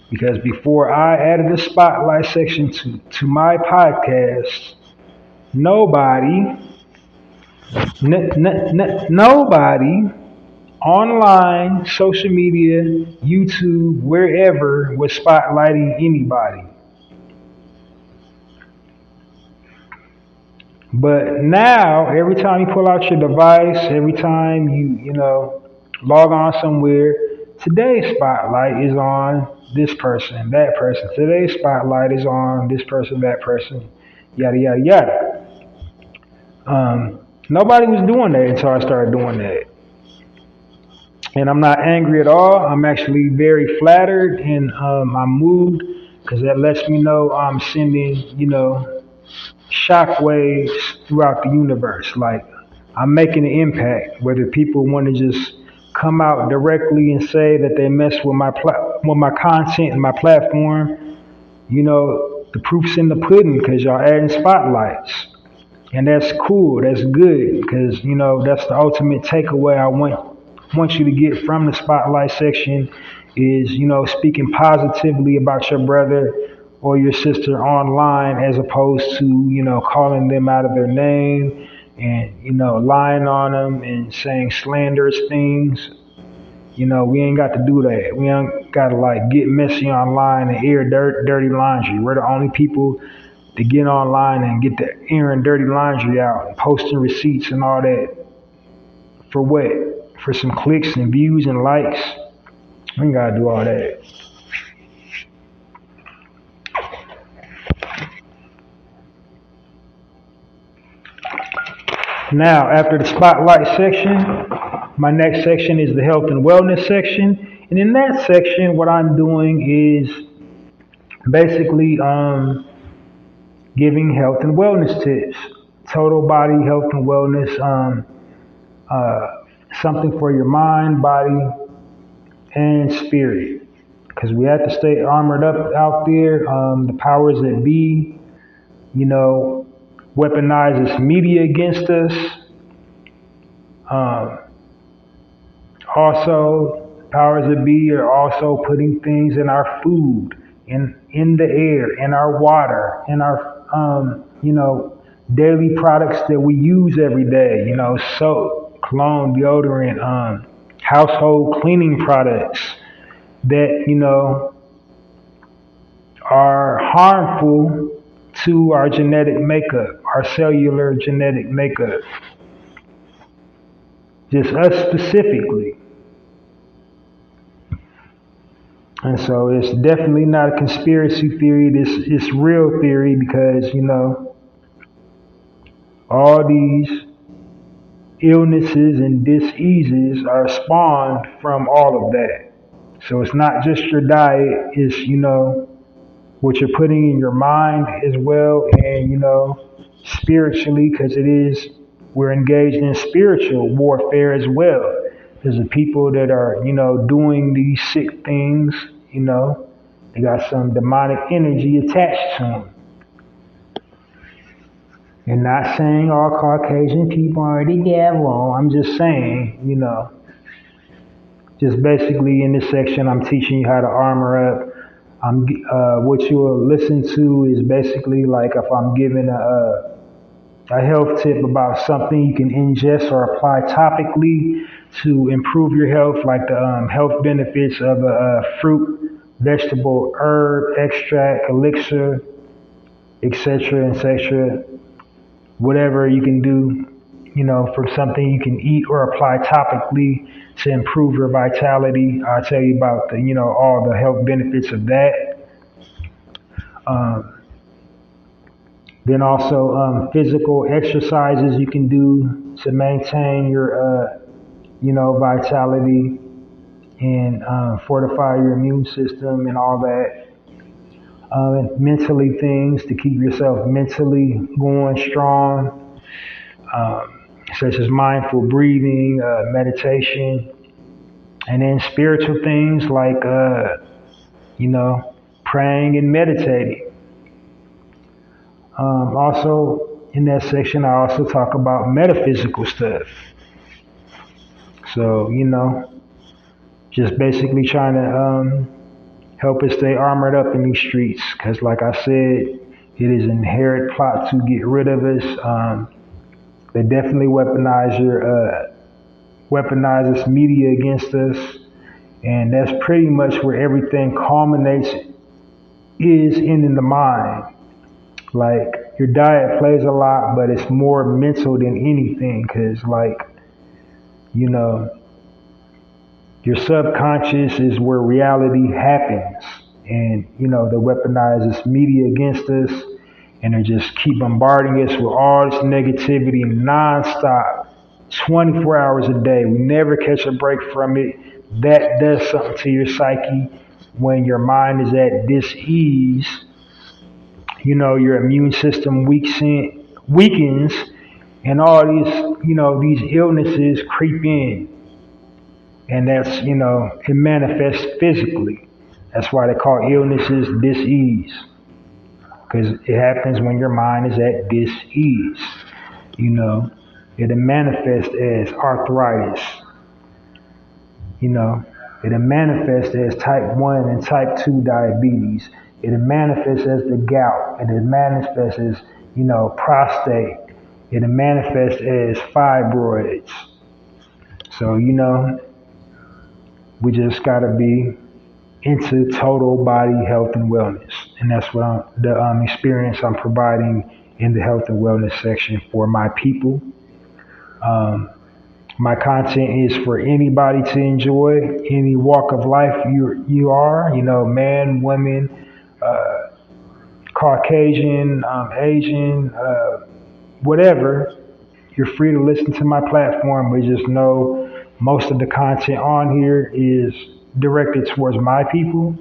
Because before I added the spotlight section to my podcast, nobody online, social media, YouTube, wherever was spotlighting anybody. But now, every time you pull out your device, every time you log on somewhere, today's spotlight is on this person, that person. Today's spotlight is on this person, that person, yada, yada, yada. Nobody was doing that until I started doing that. And I'm not angry at all. I'm actually very flattered and I'm moved because that lets me know I'm sending, shockwaves throughout the universe. Like, I'm making an impact, whether people want to just come out directly and say that they mess with my content and my platform. The proof's in the pudding because y'all adding spotlights. And that's cool. That's good because, that's the ultimate takeaway I want you to get from the spotlight section is, speaking positively about your brother or your sister online as opposed to, calling them out of their name and, lying on them and saying slanderous things. We ain't got to do that. We ain't got to get messy online and air dirty laundry. We're the only people to get online and get the airing dirty laundry out and posting receipts and all that. For what? For some clicks and views and likes. We ain't gotta do all that. Now, after the spotlight section, my next section is the health and wellness section. And in that section, what I'm doing is basically giving health and wellness tips. Total body health and wellness, something for your mind, body, and spirit. Because we have to stay armored up out there. The powers that be, weaponize this media against us. Also, powers that be are also putting things in our food, in the air, in our water, in our, daily products that we use every day. Soap, cologne, deodorant, household cleaning products that, are harmful to our genetic makeup, our cellular genetic makeup. Just us specifically. And so it's definitely not a conspiracy theory. It's real theory because, all these illnesses and diseases are spawned from all of that. So it's not just your diet, it's, what you're putting in your mind as well and, spiritually, because we're engaged in spiritual warfare as well. There's the people that are, doing these sick things, they got some demonic energy attached to them. And not saying all Caucasian people are the devil. I'm just saying, just basically in this section, I'm teaching you how to armor up. What you will listen to is basically like if I'm giving a health tip about something you can ingest or apply topically to improve your health, like the health benefits of a fruit, vegetable, herb, extract, elixir, etc., etc. Whatever you can do, for something you can eat or apply topically to improve your vitality. I'll tell you about the, all the health benefits of that. Then also physical exercises you can do to maintain your, vitality and fortify your immune system and all that. mentally things to keep yourself mentally going strong, such as mindful breathing, meditation, and then spiritual things like, praying and meditating. Also, in that section, I also talk about metaphysical stuff. So, just basically trying to help us stay armored up in these streets. Because, like I said, it is an inherent plot to get rid of us. They definitely weaponize this media against us, and that's pretty much where everything culminates is in the mind. Like your diet plays a lot, but it's more mental than anything, because your subconscious is where reality happens, and they weaponize this media against us, and they just keep bombarding us with all this negativity nonstop, 24 hours a day. We never catch a break from it. That does something to your psyche. When your mind is at dis-ease, your immune system weakens, and all these illnesses creep in. And that's, it manifests physically. That's why they call illnesses dis-ease. Because it happens when your mind is at dis-ease. It'll manifest as arthritis. It'll manifest as type 1 and type 2 diabetes. It'll manifest as the gout. It'll manifest as, prostate. It'll manifest as fibroids. So, we just got to be into total body health and wellness. And that's what the experience I'm providing in the health and wellness section for my people. My content is for anybody to enjoy, any walk of life you are, man, woman, Caucasian, Asian, whatever. You're free to listen to my platform, but just know most of the content on here is directed towards my people.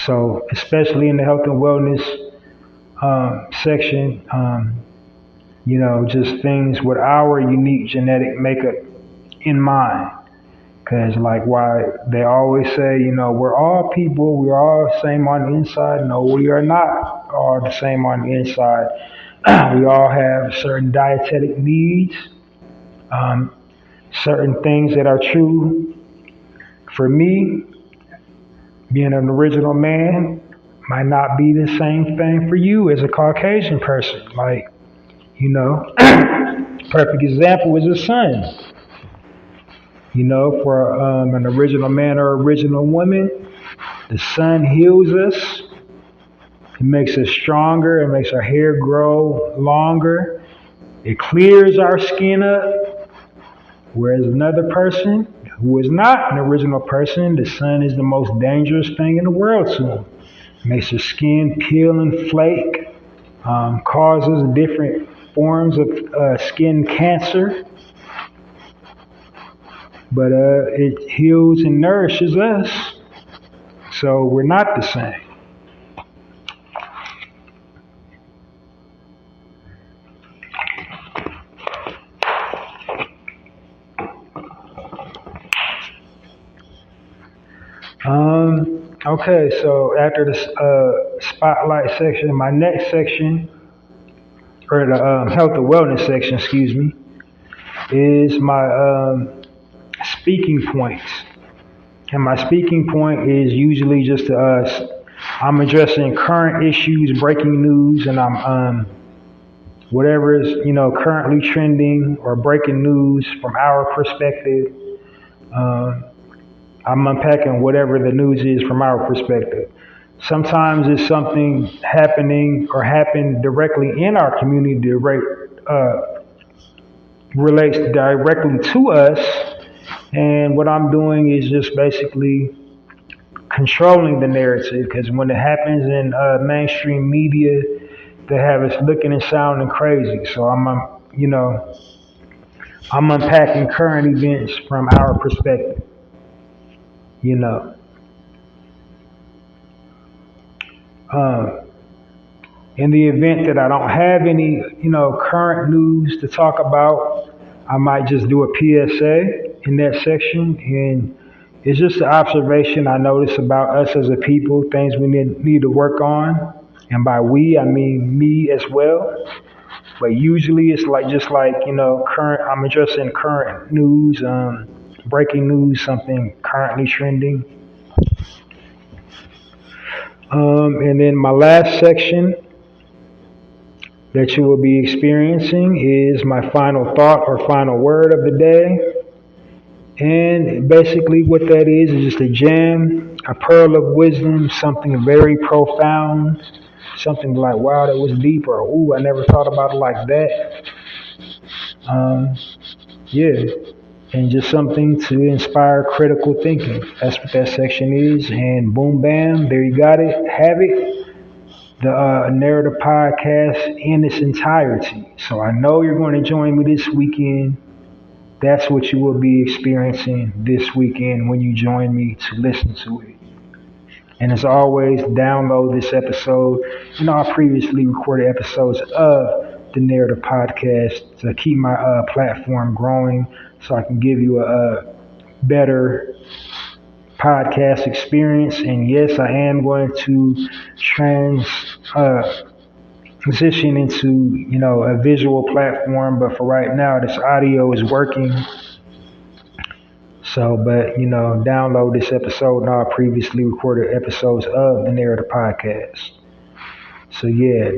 So, especially in the health and wellness section, just things with our unique genetic makeup in mind. Because, why they always say, we're all people, we're all the same on the inside. No, we are not all the same on the inside. We all have certain dietetic needs, certain things that are true for me. Being an original man might not be the same thing for you as a Caucasian person. Perfect example is the sun. For an original man or original woman, the sun heals us. It makes us stronger. It makes our hair grow longer. It clears our skin up. Whereas another person who is not an original person, the sun is the most dangerous thing in the world to them. It makes their skin peel and flake, causes different forms of skin cancer. But it heals and nourishes us. So we're not the same. Okay, so after the spotlight section, my next section, or the health and wellness section, excuse me, is my speaking points. And my speaking point is usually just I'm addressing current issues, breaking news, and I'm whatever is currently trending or breaking news from our perspective. I'm unpacking whatever the news is from our perspective. Sometimes it's something happening or happened directly in our community relates directly to us. And what I'm doing is just basically controlling the narrative, because when it happens in mainstream media, they have us looking and sounding crazy. So I'm unpacking current events from our perspective. Um, in the event that I don't have any, current news to talk about, I might just do a PSA in that section. And it's just an observation I notice about us as a people, things we need to work on. And by we, I mean me as well. But usually it's like just like, current, I'm addressing current news, breaking news, something currently trending. And then my last section that you will be experiencing is my final thought or final word of the day. And basically what that is just a gem, a pearl of wisdom, something very profound, something like, wow, that was deep, or, ooh, I never thought about it like that. Um, yeah, and just something to inspire critical thinking. That's what that section is. And boom, bam, there you got it. Have it. The Narrator podcast in its entirety. So I know you're going to join me this weekend. That's what you will be experiencing this weekend when you join me to listen to it. And as always, download this episode and all previously recorded episodes of the Narrator podcast to keep my platform growing so I can give you a better podcast experience. And yes, I am going to transition into a visual platform, but for right now this audio is working. So, but download this episode and all previously recorded episodes of the Narrator podcast. So yeah,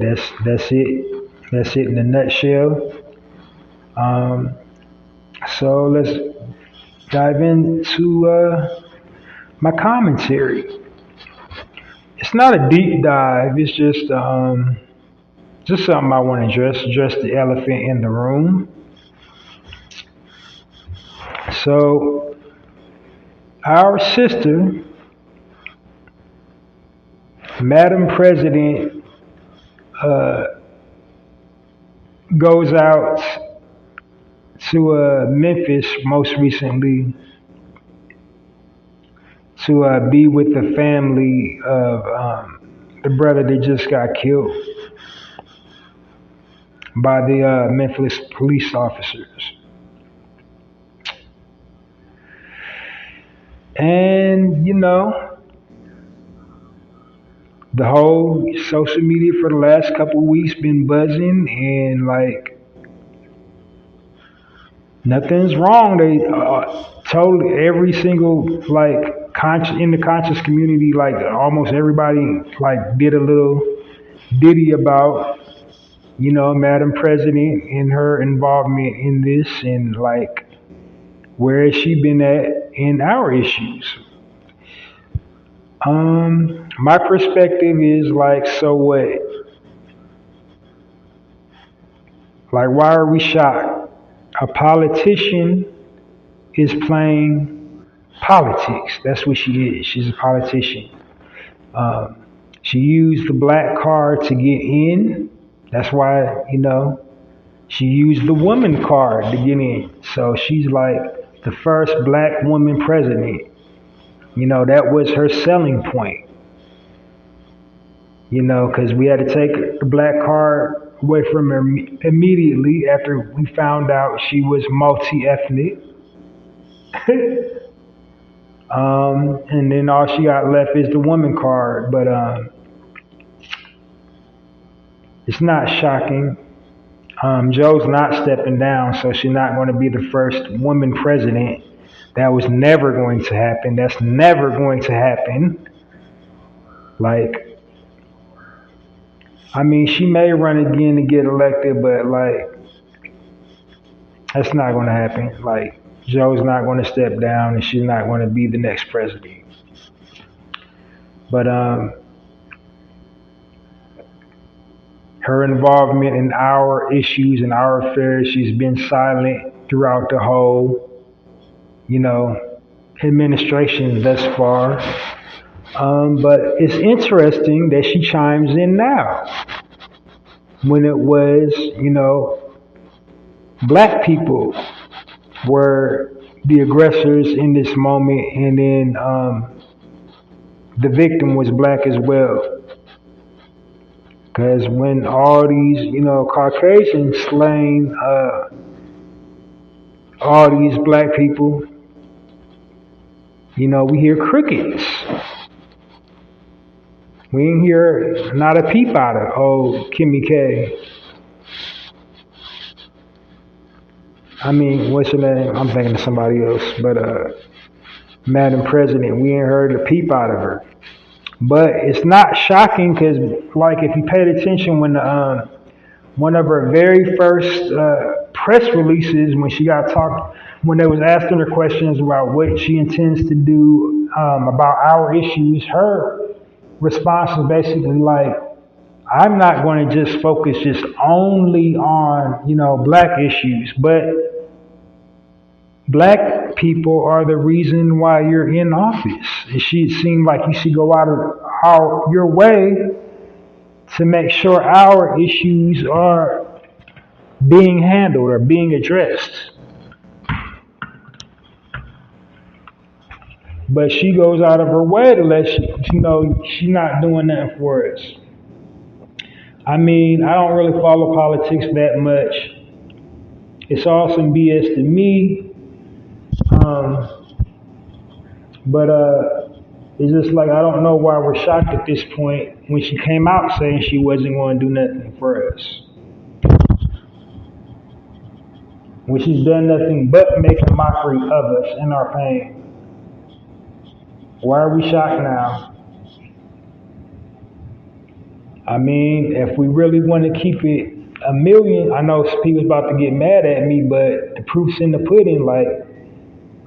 that's it. That's it in a nutshell. So let's dive into my commentary. It's not a deep dive. It's just something I want to address the elephant in the room. So our sister, Madam President, goes out to Memphis most recently to be with the family of the brother that just got killed by the Memphis police officers. And, the whole social media for the last couple of weeks been buzzing, and like nothing's wrong. They totally every single like in the conscious community, like almost everybody like did a little ditty about Madam President and her involvement in this, and like where has she been at in our issues. My perspective is like, so what? Like, why are we shocked? A politician is playing politics. That's what she is. She's a politician. She used the black card to get in. That's why, she used the woman card to get in. So she's like the first black woman president. That was her selling point. Because we had to take the black card away from her immediately after we found out she was multi-ethnic. And then all she got left is the woman card. But it's not shocking. Joe's not stepping down, so she's not going to be the first woman president. That was never going to happen. That's never going to happen. Like, I mean, she may run again to get elected, but like, that's not going to happen. Like, Joe's not going to step down, and she's not going to be the next president. But her involvement in our issues and our affairs, she's been silent throughout the whole, administration thus far. But it's interesting that she chimes in now when it was, black people were the aggressors in this moment, and then the victim was black as well. Because when all these, Caucasians slaying all these black people, we hear crickets. We ain't hear not a peep out of Kimmy K. I mean, what's her name? I'm thinking of somebody else, but Madam President, we ain't heard a peep out of her. But it's not shocking because, like, if you paid attention when one of her very first press releases, when they was asking her questions about what she intends to do about our issues, her response is basically like, I'm not going to just focus just only on, black issues, but black people are the reason why you're in office. It seemed like you should go out of your way to make sure our issues are being handled or being addressed. But she goes out of her way to let you know she's not doing nothing for us. I mean, I don't really follow politics that much. It's all some BS to me. But it's just like, I don't know why we're shocked at this point when she came out saying she wasn't going to do nothing for us. When she's done nothing but make a mockery of us and our pain. Why are we shocked now? I mean, if we really want to keep it a million, I know people's about to get mad at me, but the proof's in the pudding. Like,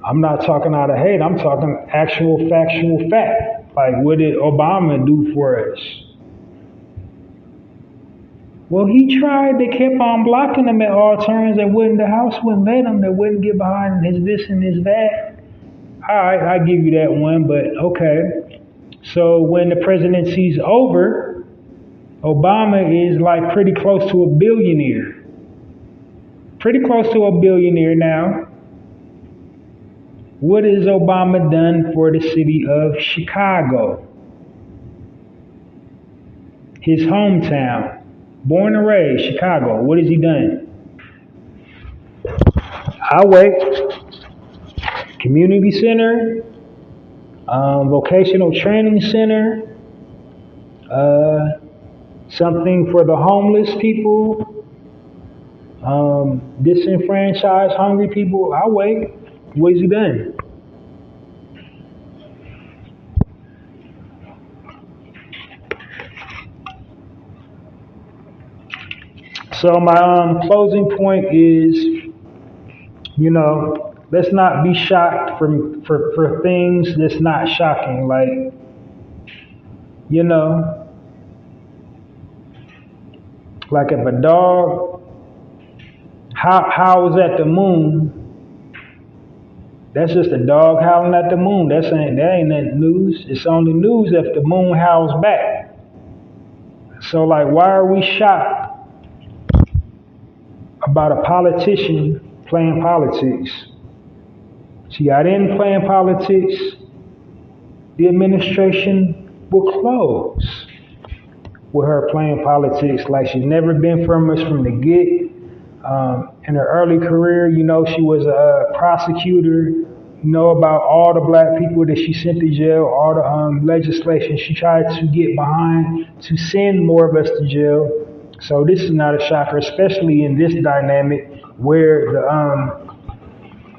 I'm not talking out of hate, I'm talking actual factual fact. Like, what did Obama do for us? Well, he tried. They kept on blocking him at all turns. The House wouldn't let him. They wouldn't get behind his this and his that. All right, I give you that one, but okay. So when the presidency's over, Obama is like pretty close to a billionaire. Pretty close to a billionaire now. What has Obama done for the city of Chicago? His hometown. Born and raised, Chicago. What has he done? I'll wait. Community center, vocational training center, something for the homeless people, disenfranchised, hungry people. I'll wait. What has he done? So my closing point is, let's not be shocked for things that's not shocking. Like, like if a dog howls at the moon, that's just a dog howling at the moon. That ain't nothing news. It's only news if the moon howls back. So, like, why are we shocked about a politician playing politics? She got in playing politics, the administration will close with her playing politics like she's never been from us from the get. In her early career, she was a prosecutor, about all the black people that she sent to jail, all the legislation she tried to get behind to send more of us to jail. So this is not a shocker, especially in this dynamic where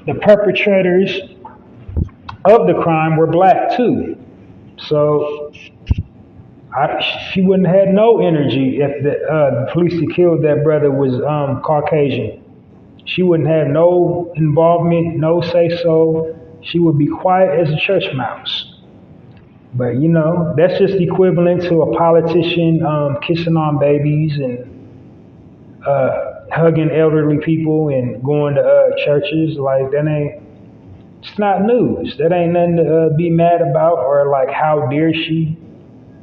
the perpetrators of the crime were black too. So she wouldn't have had no energy if the police that killed that brother was Caucasian. She wouldn't have no involvement, no say-so. She would be quiet as a church mouse. But, that's just equivalent to a politician kissing on babies and hugging elderly people and going to churches. Like, it's not news. That ain't nothing to be mad about or like, how dare she?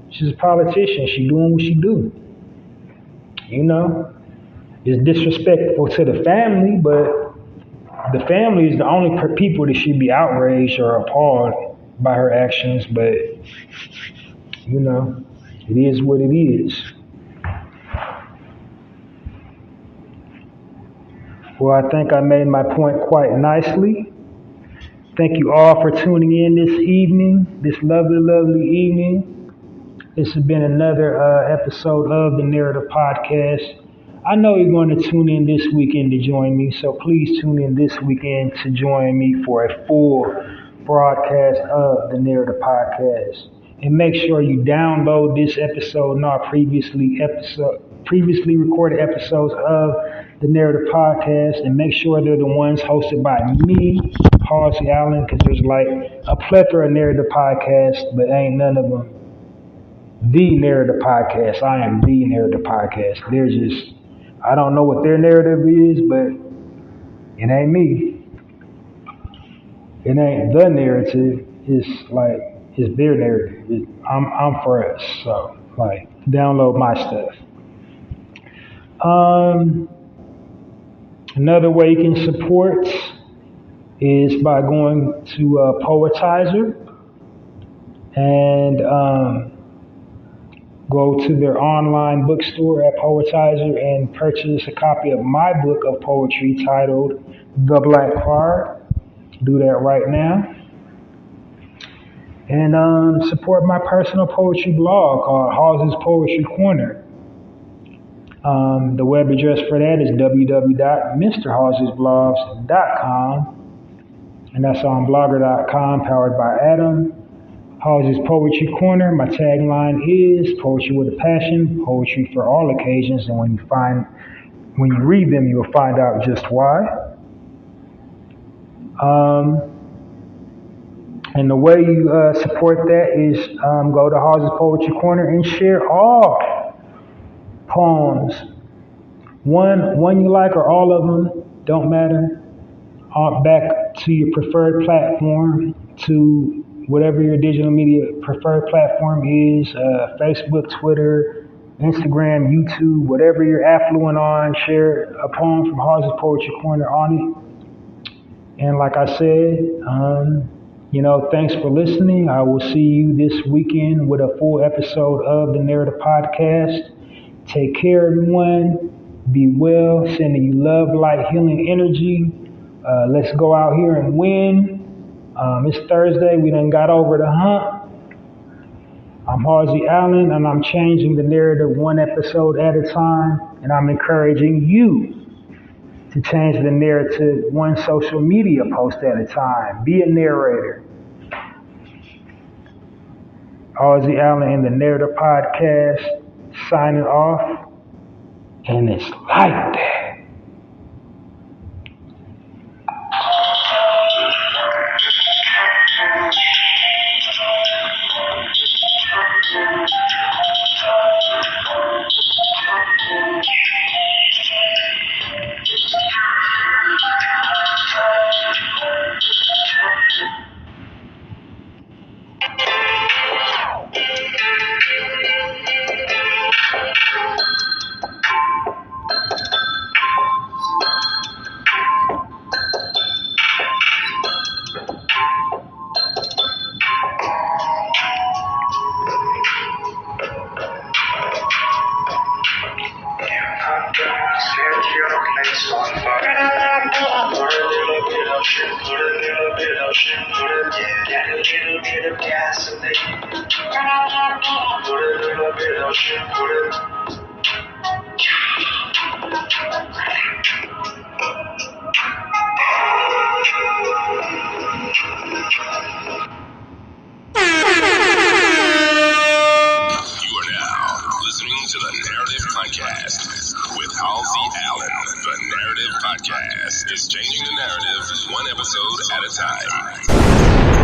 She's a politician. She doing what she do. It's disrespectful to the family, but the family is the only people that should be outraged or appalled by her actions. But, it is what it is. Well, I think I made my point quite nicely. Thank you all for tuning in this evening, this lovely, lovely evening. This has been another episode of the Narrative Podcast. I know you're going to tune in this weekend to join me, so please tune in this weekend to join me for a full broadcast of the Narrative Podcast. And make sure you download this episode and our previously recorded episodes of the Narrative Podcast, and make sure they're the ones hosted by me, Halsey Allen, because there's like a plethora of narrative podcasts, but ain't none of them the narrative podcast. I am the narrative podcast. They're just, I don't know what their narrative is, but it ain't me. It ain't the narrative. It's like, it's their narrative. I'm for us. So, like, download my stuff. Another way you can support is by going to Poetizer and go to their online bookstore at Poetizer and purchase a copy of my book of poetry titled The Black Card. Do that right now. And support my personal poetry blog called hallziespoetrycorner. The web address for that is www.mrhallziesblogs.com, and that's on blogger.com, powered by Adam. Halsey's Poetry Corner. My tagline is poetry with a passion, poetry for all occasions, and when you read them, you'll find out just why. And the way you support that is go to Halsey's Poetry Corner and share all poems. One you like or all of them, don't matter. Back to your preferred platform, to whatever your digital media preferred platform is, Facebook, Twitter, Instagram, YouTube, whatever you're affluent on, share a poem from Halsey's Poetry Corner on it. And like I said, thanks for listening. I will see you this weekend with a full episode of the Narrative Podcast. Take care, everyone. Be well. Sending you love, light, healing energy. Let's go out here and win. It's Thursday. We done got over the hump. I'm Halsey Allen, and I'm changing the narrative one episode at a time. And I'm encouraging you to change the narrative one social media post at a time. Be a narrator. Halsey Allen in the Narrative Podcast, signing off. And it's like that. Podcast is changing the narrative one episode at a time.